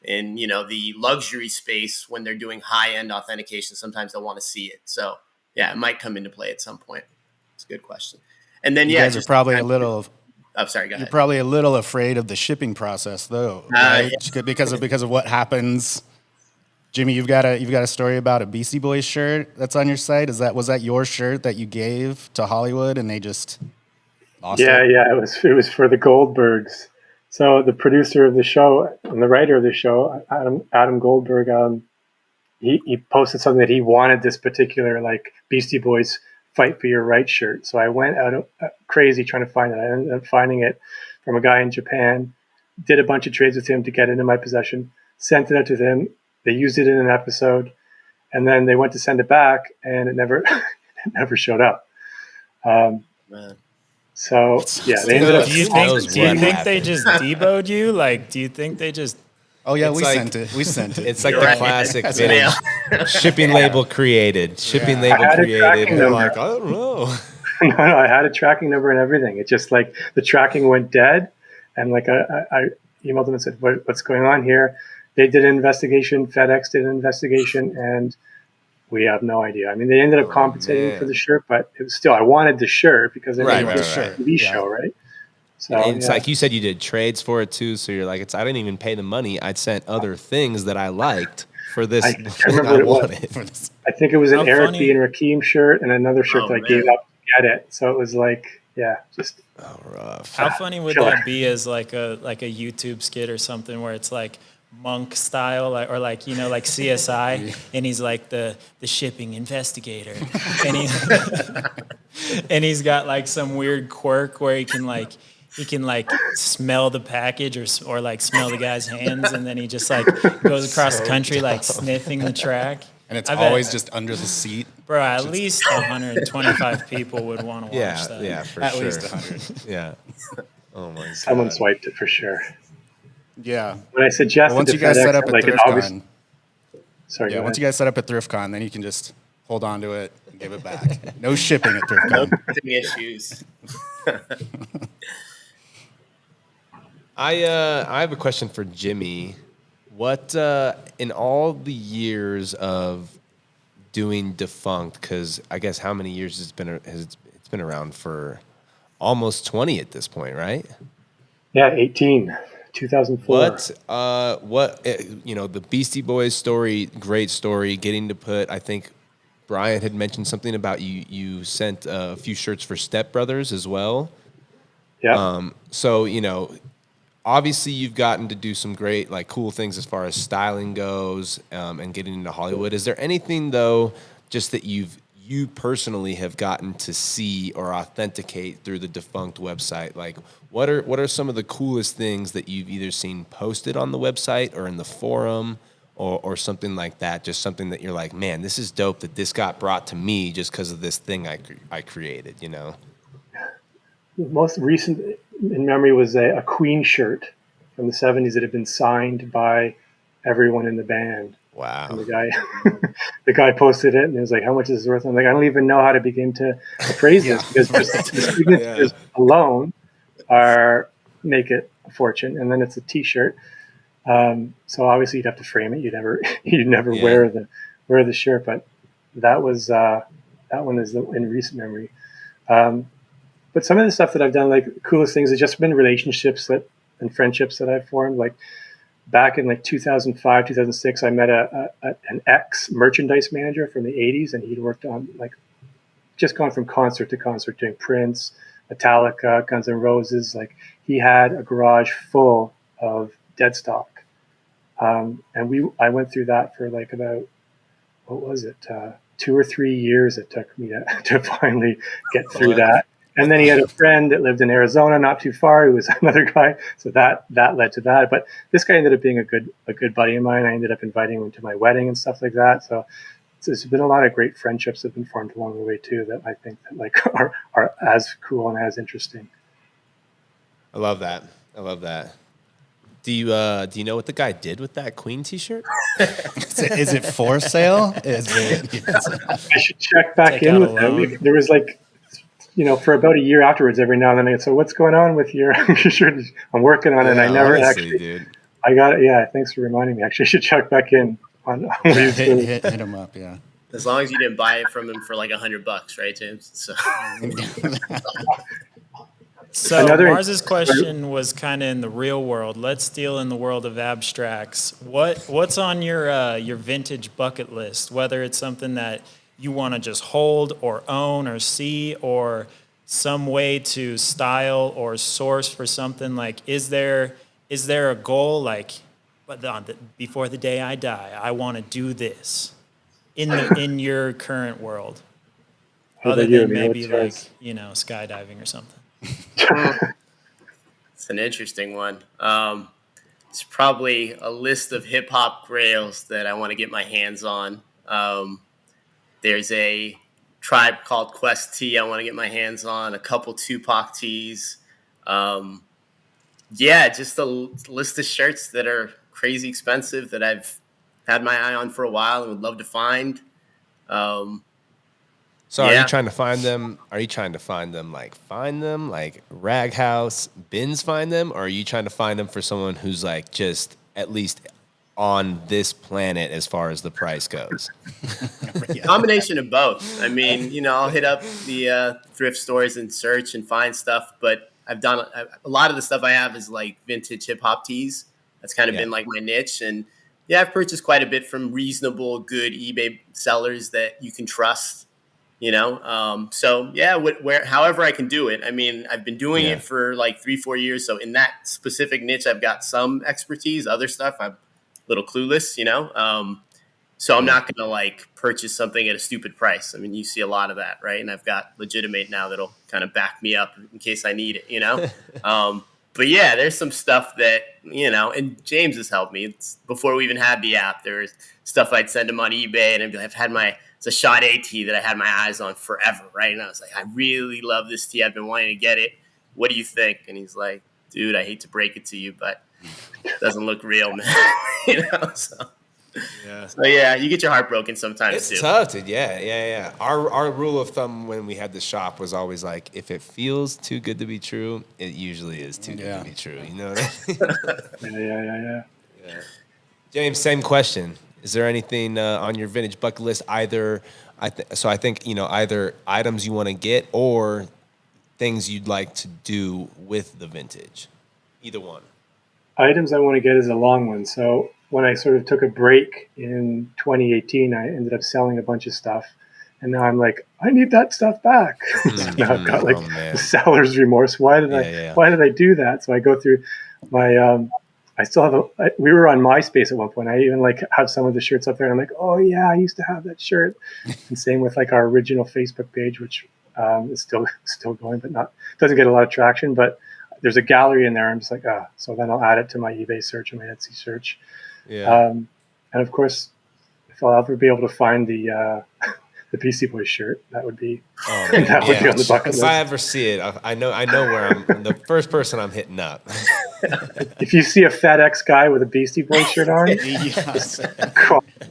E: in the luxury space, when they're doing high-end authentication, sometimes they'll want to see it. So yeah, it might come into play at some point. It's a good question. And then
C: you guys are probably a little.
E: Oh, sorry. Go ahead.
C: You're probably a little afraid of the shipping process, though, right? Yeah. Because of what happens. Jimmy, you've got a story about a Beastie Boys shirt that's on your site. Was that your shirt that you gave to Hollywood and they just lost it?
D: Yeah. It was for the Goldbergs. So the producer of the show and the writer of the show, Adam Goldberg, he posted something that he wanted this particular Beastie Boys Fight for Your Right shirt. So I went out crazy trying to find it. I ended up finding it from a guy in Japan, did a bunch of trades with him to get it in my possession, sent it out to them. They used it in an episode, and then they went to send it back, and it never showed up.
E: Man.
D: So yeah, they ended up.
B: Do you think they just deboed you? Do you think they just?
C: Oh yeah, we sent it.
A: It's like the classic shipping label created. Shipping label created. I'm like, I don't know.
D: No, I had a tracking number and everything. It just the tracking went dead, and I emailed them and said, "What's going on here?" They did an investigation. FedEx did an investigation, and we have no idea. I mean, they ended up compensating for the shirt, but it was still, I wanted the shirt because it was a TV show, right? So
A: and it's like you said, you did trades for it too. So you're like, I didn't even pay the money. I'd sent other things that I liked for this.
D: I remember I wanted. I think it was an Eric B. and Rakim shirt and another shirt that I gave up to get it. So it was just
A: rough.
B: How funny would that be as like a YouTube skit or something where it's like Monk style, or CSI, and he's like the shipping investigator, and he's got some weird quirk where he can smell the package or smell the guy's hands, and then he just goes across the country sniffing the track.
C: And it's always just under the seat.
B: Bro, at least 125 people would want to watch that.
A: Yeah, for
C: at
A: sure.
C: At least 100.
A: Yeah. Oh my God.
D: Someone swiped it for sure.
C: Yeah.
D: When I suggested
C: once you guys set up at ThriftCon, once you guys set up at ThriftCon, then you can just hold on to it and give it back. No shipping at ThriftCon.
E: No issues.
A: I have a question for Jimmy. What in all the years of doing Defunct, because I guess how many years it's been around for almost 20 at this point, right?
D: Yeah, 18. 2004.
A: The Beastie Boys story, great story. Getting to put, I think Brian had mentioned something about you sent a few shirts for Step Brothers as well.
D: Yeah.
A: So, obviously you've gotten to do some great, cool things as far as styling goes, and getting into Hollywood. Is there anything though, just that you personally have gotten to see or authenticate through the Defunct website? What are some of the coolest things that you've either seen posted on the website or in the forum or something like that? Just something that you're like, man, this is dope that this got brought to me just because of this thing I created,
D: The most recent in memory was a Queen shirt from the 70s that had been signed by everyone in the band.
A: Wow.
D: And the guy posted it and he was like, how much is this worth? I'm like, I don't even know how to begin to appraise this because just the signatures alone make it a fortune. And then it's a t-shirt. So obviously you'd have to frame it. You'd never wear the shirt, but that one is in recent memory. But some of the stuff that I've done, coolest things, has just been relationships and friendships that I've formed. back in like 2005, 2006, I met an ex merchandise manager from the 80s, and he'd worked on like just gone from concert to concert doing Prince, Metallica, Guns N' Roses. Like he had a garage full of dead stock. I went through that for like about, what was it, 2 or 3 years it took me to finally get through that. And then he had a friend that lived in Arizona, not too far, who was another guy. So that led to that. But this guy ended up being a good buddy of mine. I ended up inviting him to my wedding and stuff like that. So there's been a lot of great friendships that have been formed along the way too, that I think that like are as cool and as interesting.
A: I love that. Do you know what the guy did with that Queen T-shirt?
C: Is it for sale?
D: I should check back in with him. There was like, for about a year afterwards, every now and then, so what's going on with your shirt? I'm working on it. And I never honestly, dude. I got it. Yeah, thanks for reminding me. Actually, I should check back in on what he's doing.
C: Hit him up, yeah.
E: As long as you didn't buy it from him for like $100, right, James?
B: So Mars's question was kind of in the real world. Let's deal in the world of abstracts. What's on your vintage bucket list? Whether it's something that you want to just hold or own or see, or some way to style or source for something. Like, is there a goal? Like, before the day I die, I want to do this in your current world, other than maybe like skydiving or something.
E: It's an interesting one. It's probably a list of hip hop grails that I want to get my hands on. There's a Tribe Called Quest tee I want to get my hands on, a couple Tupac tees. Just a list of shirts that are crazy expensive that I've had my eye on for a while and would love to find.
A: So are you trying to find them? Are you trying to find them like Rag House, Bins find them? Or are you trying to find them for someone who's like just at least on this planet as far as the price goes?
E: Combination of both. I mean, I'll hit up the thrift stores and search and find stuff, but I've done a lot of the stuff I have is like vintage hip hop tees. That's kind of been like my niche. And I've purchased quite a bit from reasonable, good eBay sellers that you can trust. However I can do it. I mean, I've been doing it for like 3-4 years. So in that specific niche, I've got some expertise. Other stuff, I'm a little clueless, So I'm not going to like purchase something at a stupid price. I mean, you see a lot of that, right? And I've got Legiteem8 now that'll kind of back me up in case I need it, But yeah, there's some stuff that, and James has helped me. It's before we even had the app, there was stuff I'd send him on eBay, and I've had it's a Shot A tee that I had my eyes on forever, right? And I was like, I really love this tee. I've been wanting to get it. What do you think? And he's like, dude, I hate to break it to you, but it doesn't look real, man. So you get your heart broken sometimes.
A: It's tough, dude. Yeah. Our rule of thumb when we had the shop was always like, if it feels too good to be true, it usually is too good to be true. You know what I
D: mean?
A: Yeah. James, same question. Is there anything on your vintage bucket list? Either either items you want to get or things you'd like to do with the vintage. Either one.
D: Items I want to get is a long one. So when I sort of took a break in 2018, I ended up selling a bunch of stuff. And now I'm like, I need that stuff back. So now I've got the seller's remorse. Why did I do that? So I go through my, I still have we were on MySpace at one point. I even have some of the shirts up there. And I'm like, oh yeah, I used to have that shirt. And same with our original Facebook page, which is still going, but doesn't get a lot of traction, but there's a gallery in there. I'm just like, so then I'll add it to my eBay search and my Etsy search. Yeah. And of course, if I'll ever be able to find the Beastie Boys shirt, that would be would be on the bucket list.
A: If I ever see it, I know where I'm the first person I'm hitting up.
D: If you see a FedEx guy with a Beastie Boys shirt on,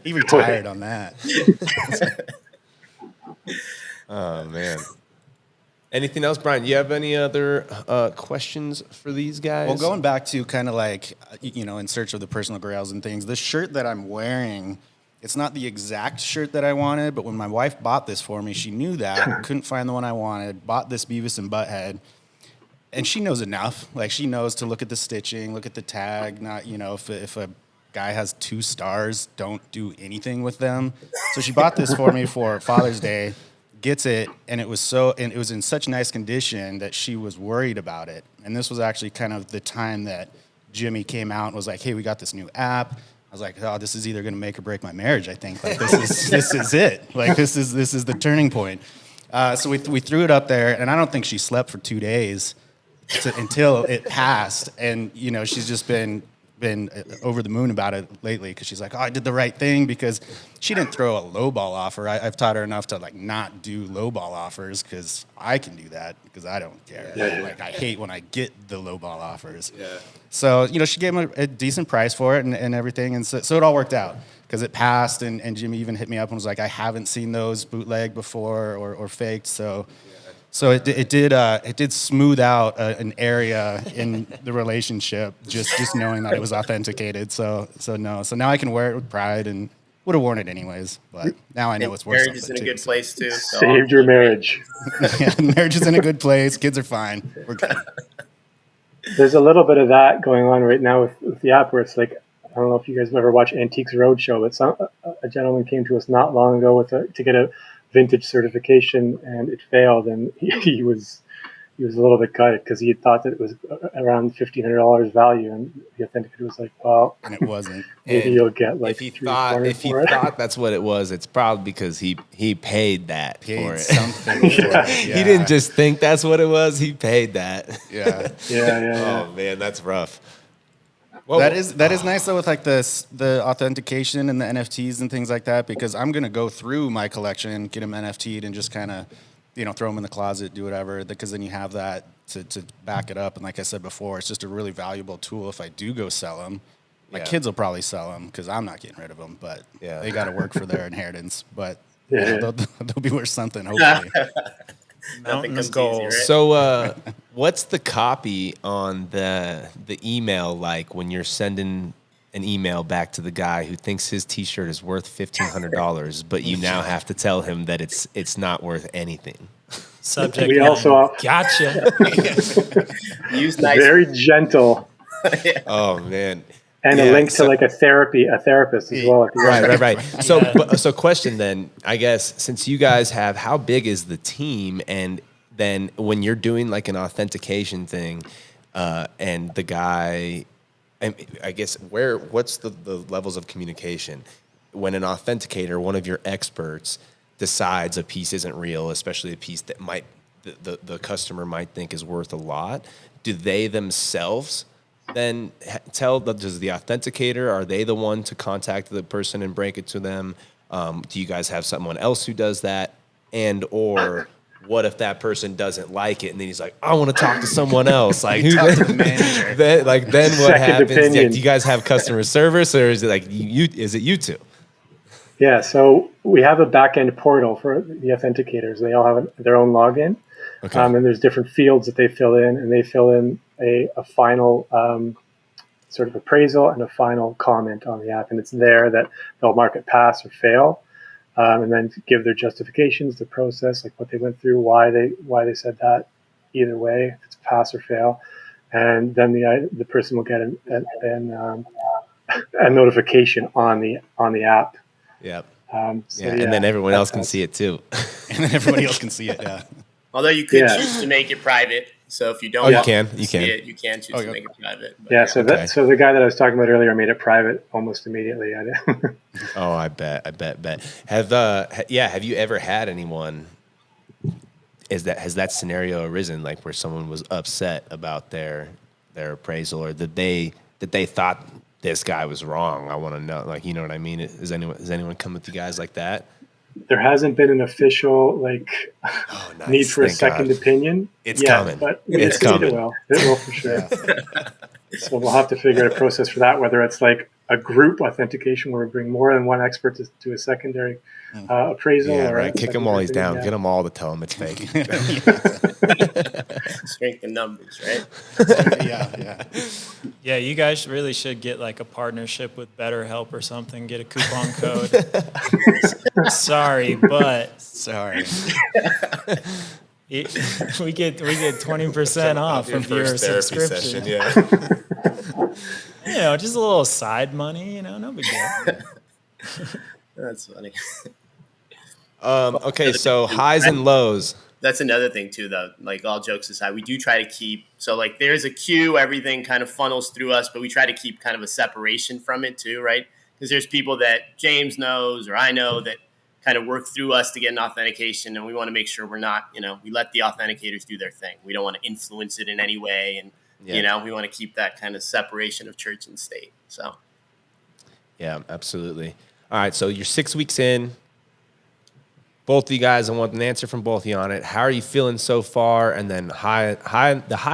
C: he retired on that.
A: Oh man. Anything else, Brian? You have any other questions for these guys?
C: Well, going back to kind of in search of the personal grails and things, the shirt that I'm wearing, it's not the exact shirt that I wanted, but when my wife bought this for me, she knew that, couldn't find the one I wanted, bought this Beavis and Butthead. and she knows enough. Like, she knows to look at the stitching, look at the tag. Not, if a guy has 2 stars, don't do anything with them. So she bought this for me for Father's Day. Gets it, and it was in such nice condition that she was worried about it. And this was actually kind of the time that Jimmy came out and was like, "Hey, we got this new app." I was like, "Oh, this is either going to make or break my marriage. I think like this is it. Like this is the turning point." So we threw it up there, and I don't think she slept for 2 days until it passed. And she's just been over the moon about it lately because she's like, "Oh, I did the right thing," because she didn't throw a lowball offer. I've taught her enough to like not do lowball offers because I can do that because I don't care. Like I hate when I get the lowball offers. Yeah. So she gave him a decent price for it and everything, and so it all worked out because it passed. And Jimmy even hit me up and was like, "I haven't seen those bootleg before or faked." So it did smooth out an area in the relationship just knowing that it was authenticated. So now I can wear it with pride, and would have worn it anyways. But now I know it's worth something.
E: Marriage is in a good place too. So
D: Saved your marriage.
C: Yeah, marriage is in a good place. Kids are fine. We're good.
D: There's a little bit of that going on right now with the app where it's like, I don't know if you guys have ever watched Antiques Roadshow, but a gentleman came to us not long ago to get a vintage certification, and it failed, and he was a little bit gutted because he had thought that it was around $1,500 value, and the authenticator was like, "Well,"
C: and it wasn't.
D: Maybe you'll get like
A: if he thought that's what it was, it's probably because he paid that for it.
C: Something. For it. Yeah.
A: He didn't just think that's what it was; he paid that.
C: Yeah.
A: Oh man, that's rough.
C: Well, that is nice though with like the authentication and the NFTs and things like that, because I'm gonna go through my collection, get them NFT'd, and just kind of throw them in the closet, do whatever, because then you have that to back it up. And like I said before, it's just a really valuable tool if I do go sell them. My kids will probably sell them because I'm not getting rid of them, but they got to work for their inheritance. But they'll be worth something, hopefully.
B: Mountain of gold.
E: Right?
A: So, what's the copy on the email like when you're sending an email back to the guy who thinks his T-shirt is worth $1,500, but you now have to tell him that it's not worth anything?
B: Subject.
D: We also
B: gotcha.
E: Use nice.
D: Very gentle.
A: Oh man.
D: And a link to like a therapist as well.
A: Right. So question then, I guess, since you guys have, how big is the team? And then when you're doing like an authentication thing, and the guy, and I guess what's the levels of communication when an authenticator, one of your experts, decides a piece isn't real, especially a piece that the customer might think is worth a lot? Do they themselves then does the authenticator, are they the one to contact the person and break it to them? Do you guys have someone else who does that? And or what if that person doesn't like it and then he's like, I want to talk to someone else? Like who?
C: Talk to the manager.
A: then what happens?
D: Opinion.
A: Do you guys have customer service, or is it like is it you two?
D: Yeah, so we have a back-end portal for the authenticators. They all have their own login.
A: Okay.
D: And there's different fields that they fill in, and they fill in a final sort of appraisal and a final comment on the app. And it's there that they'll mark it pass or fail, and then give their justifications, the process, like what they went through, why they said that, either way, if it's pass or fail. And then the person will get a notification on the app.
A: Yep.
D: And
A: then everyone else can see it too.
C: And then everybody else can see it, yeah.
E: Although you could choose to make it private. So if you don't
A: you can
E: see it, you can choose to make it private.
D: But so the guy that I was talking about earlier made it private almost immediately.
A: Oh, I bet. Have you ever had anyone, has that scenario arisen, like where someone was upset about their appraisal, or that they thought this guy was wrong? I want to know, like, you know what I mean? Has anyone come with you guys like that?
D: There hasn't been an official need for a second opinion.
A: It's coming.
D: But
A: it's coming.
D: It will for sure. So we'll have to figure out a process for that, whether it's like a group authentication where we bring more than one expert to do a secondary appraisal.
A: Yeah, right. Kick them all down.
D: Yeah.
A: Get them all to tell them it's fake.
E: Strength in numbers, right?
C: Yeah.
B: Yeah, you guys really should get like a partnership with BetterHelp or something. Get a coupon code. Sorry. we get 20% off
A: Your
B: of your
A: first therapy
B: subscription.
A: session, yeah.
B: Just a little side money, no big deal.
E: That's funny.
A: Okay, so highs and lows.
E: That's another thing too, though. Like, all jokes aside, we do try to keep, so like there's a queue, everything kind of funnels through us, but we try to keep kind of a separation from it too, right? Because there's people that James knows or I know that kind of work through us to get an authentication, and we want to make sure we're not, we let the authenticators do their thing. We don't want to influence it in any way, and we want to keep that kind of separation of church and state. So,
A: yeah, absolutely. All right, so you're 6 weeks in. Both of you guys, I want an answer from both of you on it. How are you feeling so far? And then the high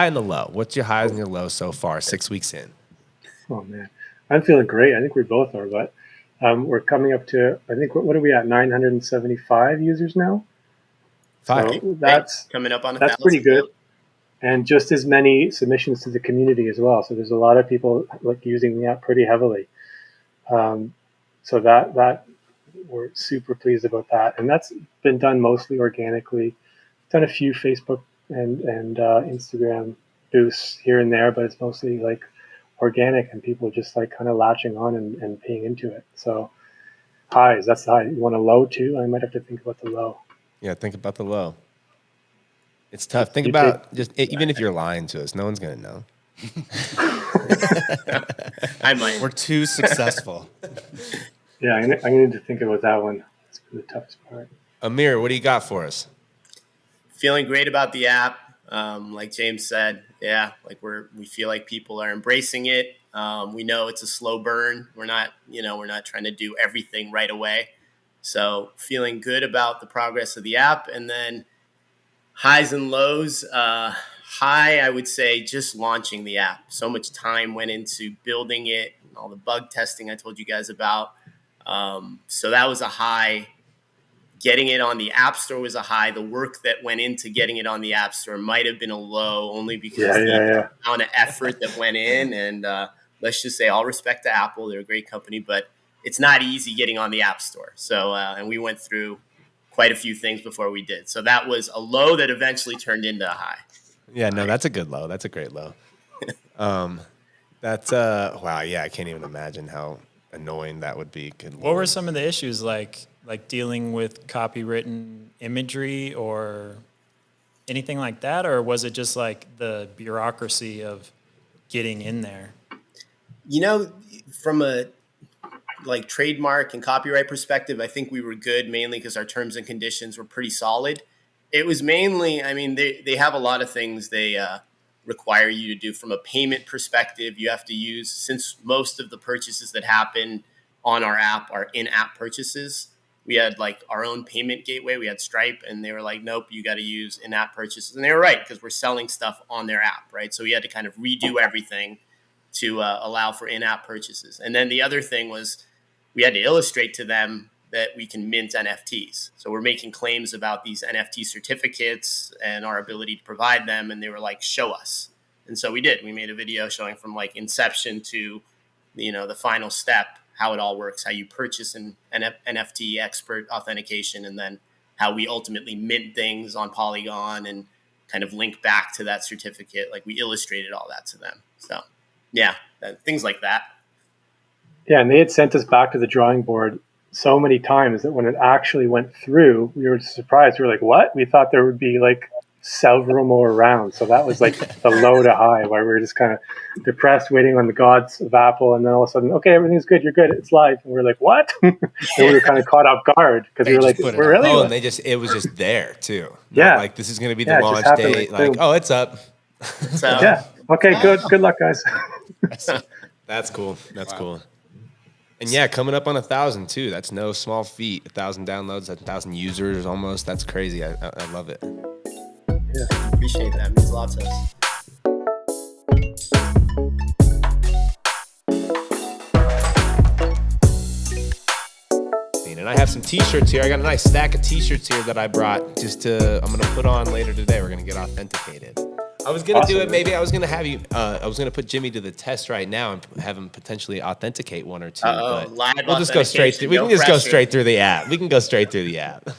A: and the low. What's your highs and your lows so far, 6 weeks in?
D: Oh man, I'm feeling great. I think we both are, but we're coming up to, I think, what are we at? 975 users now.
A: 5.
D: So that's
E: coming up on
D: that's pretty good, and just as many submissions to the community as well. So there's a lot of people like using the app pretty heavily. So that we're super pleased about that, and that's been done mostly organically. Done a few Facebook and Instagram boosts here and there, but it's mostly like organic, and people just like kind of latching on and paying into it. So highs, that's the high. You want a low too? I might have to think about the low.
A: Yeah, think about the low. It's tough. Think about even if you're lying to us, no one's gonna know.
E: I might.
C: We're too successful.
D: Yeah, I'm gonna need to think about that one. That's the toughest part.
A: Amir, what do you got for us?
E: Feeling great about the app. Like James said, like we feel like people are embracing it. We know it's a slow burn. We're not trying to do everything right away. So feeling good about the progress of the app. And then highs and lows. High, I would say, just launching the app. So much time went into building it and all the bug testing I told you guys about. So that was a high. Getting it on the App Store was a high. The work that went into getting it on the App Store might have been a low, only because the amount of effort that went in. And let's just say, all respect to Apple, they're a great company, but it's not easy getting on the App Store. So, and we went through quite a few things before we did. So that was a low that eventually turned into a high.
A: Yeah, no, that's a good low. That's a great low. Wow. Yeah, I can't even imagine how annoying that would be. Good
B: What were some of the issues like dealing with copywritten imagery or anything like that? Or was it just like the bureaucracy of getting in there?
E: From a trademark and copyright perspective, I think we were good, mainly because our terms and conditions were pretty solid. It was mainly, they have a lot of things they require you to do from a payment perspective. You have to use, since most of the purchases that happen on our app are in-app purchases, we had our own payment gateway. We had Stripe, and they were like, nope, you got to use in-app purchases. And they were right, because we're selling stuff on their app, right? So we had to kind of redo everything to allow for in-app purchases. And then the other thing was we had to illustrate to them that we can mint NFTs. So we're making claims about these NFT certificates and our ability to provide them. And they were like, show us. And so we did. We made a video showing from inception to, the final step, how it all works, how you purchase an NFT expert authentication, and then how we ultimately mint things on Polygon and kind of link back to that certificate. We illustrated all that to them. So yeah, things like that.
D: Yeah, and they had sent us back to the drawing board so many times that when it actually went through, we were surprised. We were like, what? We thought there would be several more rounds. So that was the low to high, where we were just kind of depressed, waiting on the gods of Apple. And then all of a sudden, okay, everything's good. You're good. It's live. And we're like, what? And we were kind of caught off guard because we were like, we're really?
A: Oh, and it was just there too.
D: Yeah.
A: Not this is going to be the launch date. It's up.
E: So,
D: yeah. Okay, good. Good luck, guys.
A: That's cool. That's cool. And yeah, coming up on 1,000 too. That's no small feat. 1,000 downloads, 1,000 users almost. That's crazy. I love it.
E: Yeah, appreciate that. It means a lot to us.
A: And I have some T-shirts here. I got a nice stack of T-shirts here that I brought I'm going to put on later today. We're going to get authenticated. I was going to do it. Maybe I was going to have you, I was going to put Jimmy to the test right now and have him potentially authenticate one or two. But
E: live
A: we'll just go straight through. We can just go straight through the app. We can go straight through the app.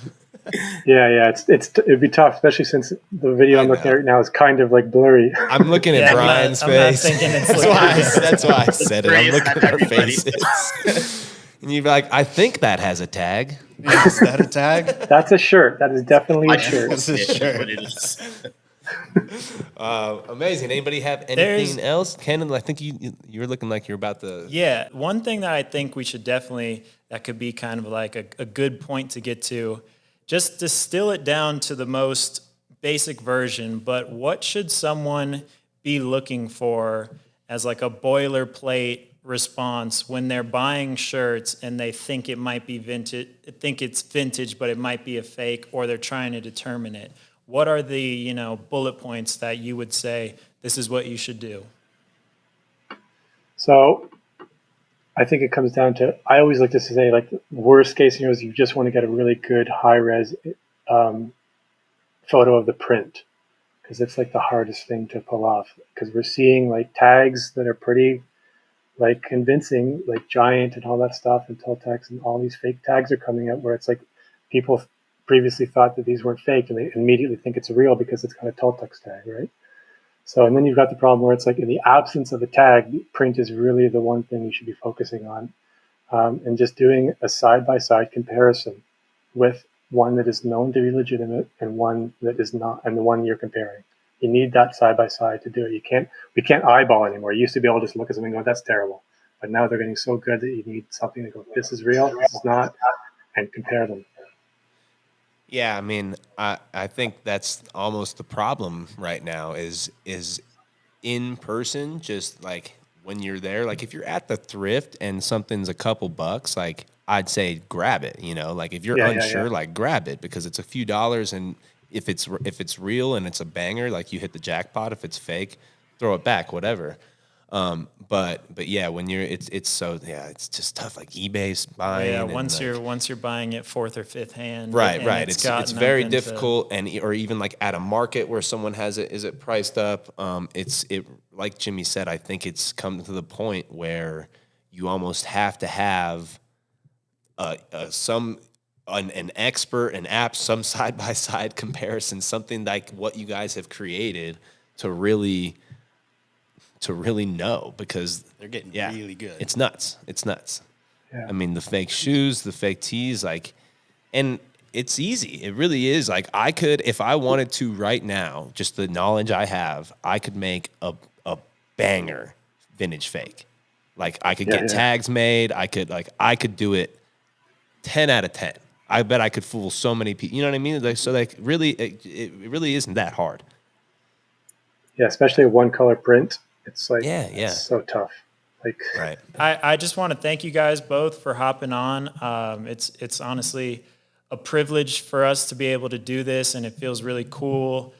D: Yeah. It'd be tough, especially since the video I'm looking at right now is kind of like blurry.
A: I'm looking at Brian's face.
B: I'm not thinking it's
A: that's why I said it. I'm looking at our
E: everybody.
A: faces. And you'd be like, I think that has a tag.
C: Is that a tag?
D: That's a shirt. That is definitely a
E: I
D: shirt.
C: That's a
E: just
C: shirt.
E: what it is.
A: Amazing. Anybody have anything else? Kenan, I think you're looking like you're about to.
B: Yeah, one thing that I think we should definitely, that could be kind of like a good point to get to, just distill it down to the most basic version, but what should someone be looking for as like a boilerplate response when they're buying shirts and they think it might be vintage, think it's vintage, but it might be a fake, or they're trying to determine it? What are the, bullet points that you would say, this is what you should do?
D: So I think it comes down to, I always like to say, like, worst case scenario is you just want to get a really good high res photo of the print, because it's like the hardest thing to pull off, because we're seeing like tags that are pretty like convincing, like Giant and all that stuff, and Tultex, and all these fake tags are coming out where it's like people previously thought that these weren't fake and they immediately think it's real because it's got a Tultex tag, right? So, and then you've got the problem where it's like in the absence of a tag, print is really the one thing you should be focusing on, and just doing a side-by-side comparison with one that is known to be legitimate and one that is not, and the one you're comparing. You need that side-by-side to do it. We can't eyeball anymore. You used to be able to just look at something and go, that's terrible. But now they're getting so good that you need something to go, this is real, this is not, and compare them.
A: Yeah, I mean, I think that's almost the problem right now is in person, just like when you're there, like if you're at the thrift and something's a couple bucks, like I'd say grab it, like if you're unsure, like grab it, because it's a few dollars, and if it's real and it's a banger, like you hit the jackpot. If it's fake, throw it back, whatever. But yeah, when it's just tough. Like eBay's buying.
B: Yeah,
A: and
B: once
A: like,
B: you're buying it fourth or fifth hand.
A: right.
B: It's
A: Very difficult, or even like at a market where someone has it, is it priced up? It like Jimmy said, I think it's come to the point where you almost have to have an expert, an app, some side by side comparison, something like what you guys have created to really know, because
C: They're getting really good.
A: It's nuts.
D: Yeah.
A: I mean, the fake shoes, the fake tees, like, and it's easy. It really is. Like, I could, if I wanted to right now, just the knowledge I have, I could make a banger vintage fake. Like, I could get tags made. I could do it 10 out of 10. I bet I could fool so many people. You know what I mean? Like, so like really, it really isn't that hard.
D: Yeah, especially a one color print. It's like,
A: It's
D: so tough. Like,
A: right.
B: I just want to thank you guys both for hopping on. It's honestly a privilege for us to be able to do this, and it feels really cool.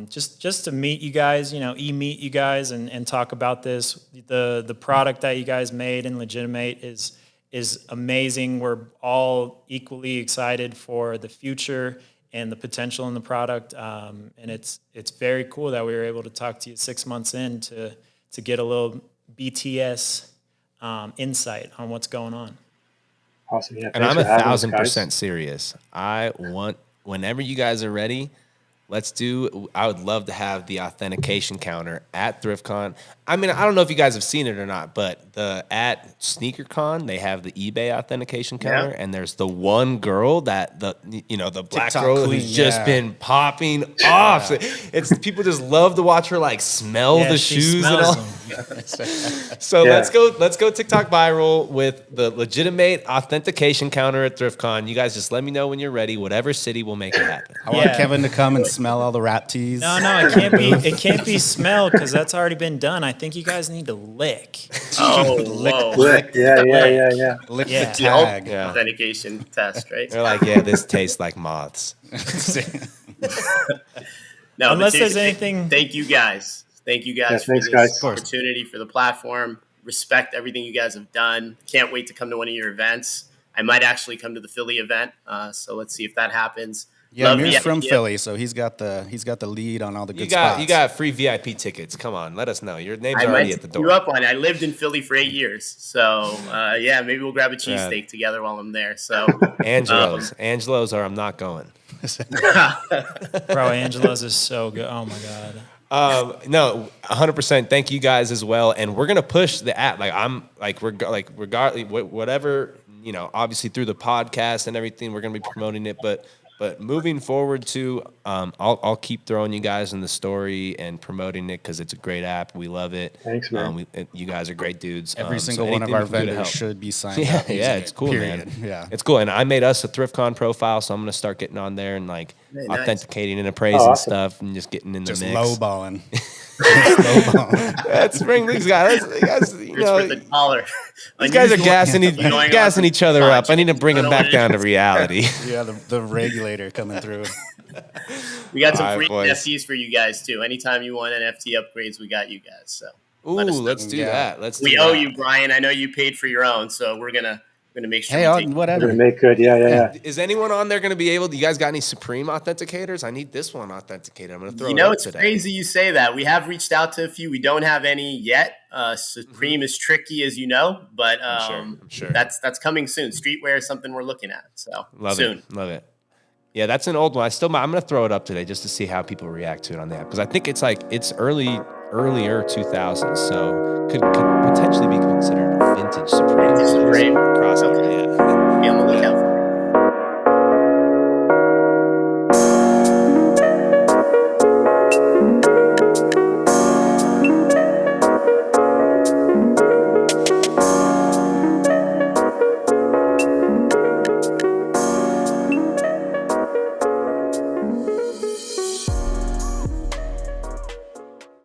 B: Just to meet you guys, meet you guys and talk about this. The product that you guys made in Legitimate is amazing. We're all equally excited for the future and the potential in the product. And it's very cool that we were able to talk to you 6 months in to get a little BTS insight on what's going on.
D: awesome. Yeah,
A: And I'm
D: thanks for having us,
A: 1,000% serious. I want, whenever you guys are ready, I would love to have the authentication counter at ThriftCon. I mean, I don't know if you guys have seen it or not, but at SneakerCon, they have the eBay authentication counter, and there's the one girl that the black
C: TikTok
A: girl
C: queen,
A: who's just been popping off. It's people just love to watch her like smell the
B: she
A: shoes and
B: smells
A: all.
B: them.
A: So let's go TikTok viral with the Legitimate authentication counter at ThriftCon. You guys just let me know when you're ready. Whatever city will make it happen.
C: I want Kevin to come and smell all the rap tees.
B: No, it can't be smelled because that's already been done. I think you guys need to lick.
E: Oh,
D: Lick. Yeah.
C: Lick
B: Yeah.
C: the tag.
A: Yeah.
E: authentication test, right?
A: They're like, yeah, this tastes like moths.
E: No,
B: Unless
E: but
B: there's
E: seriously,
B: anything-
E: Thank you guys. Thank you guys for
D: thanks,
E: this
D: guys.
E: opportunity, for the platform. Respect everything you guys have done. Can't wait to come to one of your events. I might actually come to the Philly event, so let's see if that happens.
C: Yeah,
E: Love
C: Amir's
E: VIP.
C: from Philly, so he's got the lead on all the good spots.
A: You got free VIP tickets. Come on, let us know. Your name's
E: I
A: already
E: might
A: at the
E: take
A: door.
E: you up on it. I lived in Philly for 8 years, so yeah, maybe we'll grab a cheesesteak together while I'm there. So
A: Angelo's, or I'm not going.
B: Bro, Angelo's is so good. Oh my god.
A: No, 100%. Thank you guys as well, and we're gonna push the app. Regardless, whatever, obviously through the podcast and everything, we're gonna be promoting it. But moving forward too, I'll keep throwing you guys in the story and promoting it because it's a great app. We love it.
D: Thanks, man.
A: You guys are great dudes.
C: Every
A: So
C: single one of
A: anything
C: our
A: we can do to
C: vendors
A: help.
C: should be signed
A: Yeah,
C: up. using
A: yeah, it's
C: it,
A: cool,
C: period.
A: man.
C: Yeah,
A: It's cool. And I made us a ThriftCon profile, so I'm gonna start getting on there and
E: nice.
A: authenticating and appraising
D: awesome.
A: stuff and just getting in the
C: just
A: mix.
C: lowballing.
A: That's bring these guys. These guys,
E: Just for the dollar.
A: these guys are
E: Unusual.
A: gassing each other up. I need to bring them back down to reality.
C: Yeah, the regulator coming through.
E: We got some
A: All right,
E: free
A: boys.
E: NFTs for you guys too. Anytime you want NFT upgrades, we got you guys. So
A: Ooh,
E: let us know.
A: let's do
C: Yeah.
A: that.
E: We owe you, Brian. I know you paid for your own, so we're gonna make sure.
C: Hey,
E: we take
D: We're
C: whatever.
D: gonna make good. Yeah.
A: Is anyone on there going to be able? Do you guys got any Supreme authenticators? I need this one authenticated. I'm going to throw it up
E: It's
A: today.
E: crazy you say that. We have reached out to a few. We don't have any yet. Supreme is tricky, as you know, but
A: I'm sure.
E: that's coming soon. Streetwear is something we're looking at. So soon.
A: Love it. Yeah, that's an old one. I'm going to throw it up today just to see how people react to it on the app because I think it's earlier 2000s, so could potentially be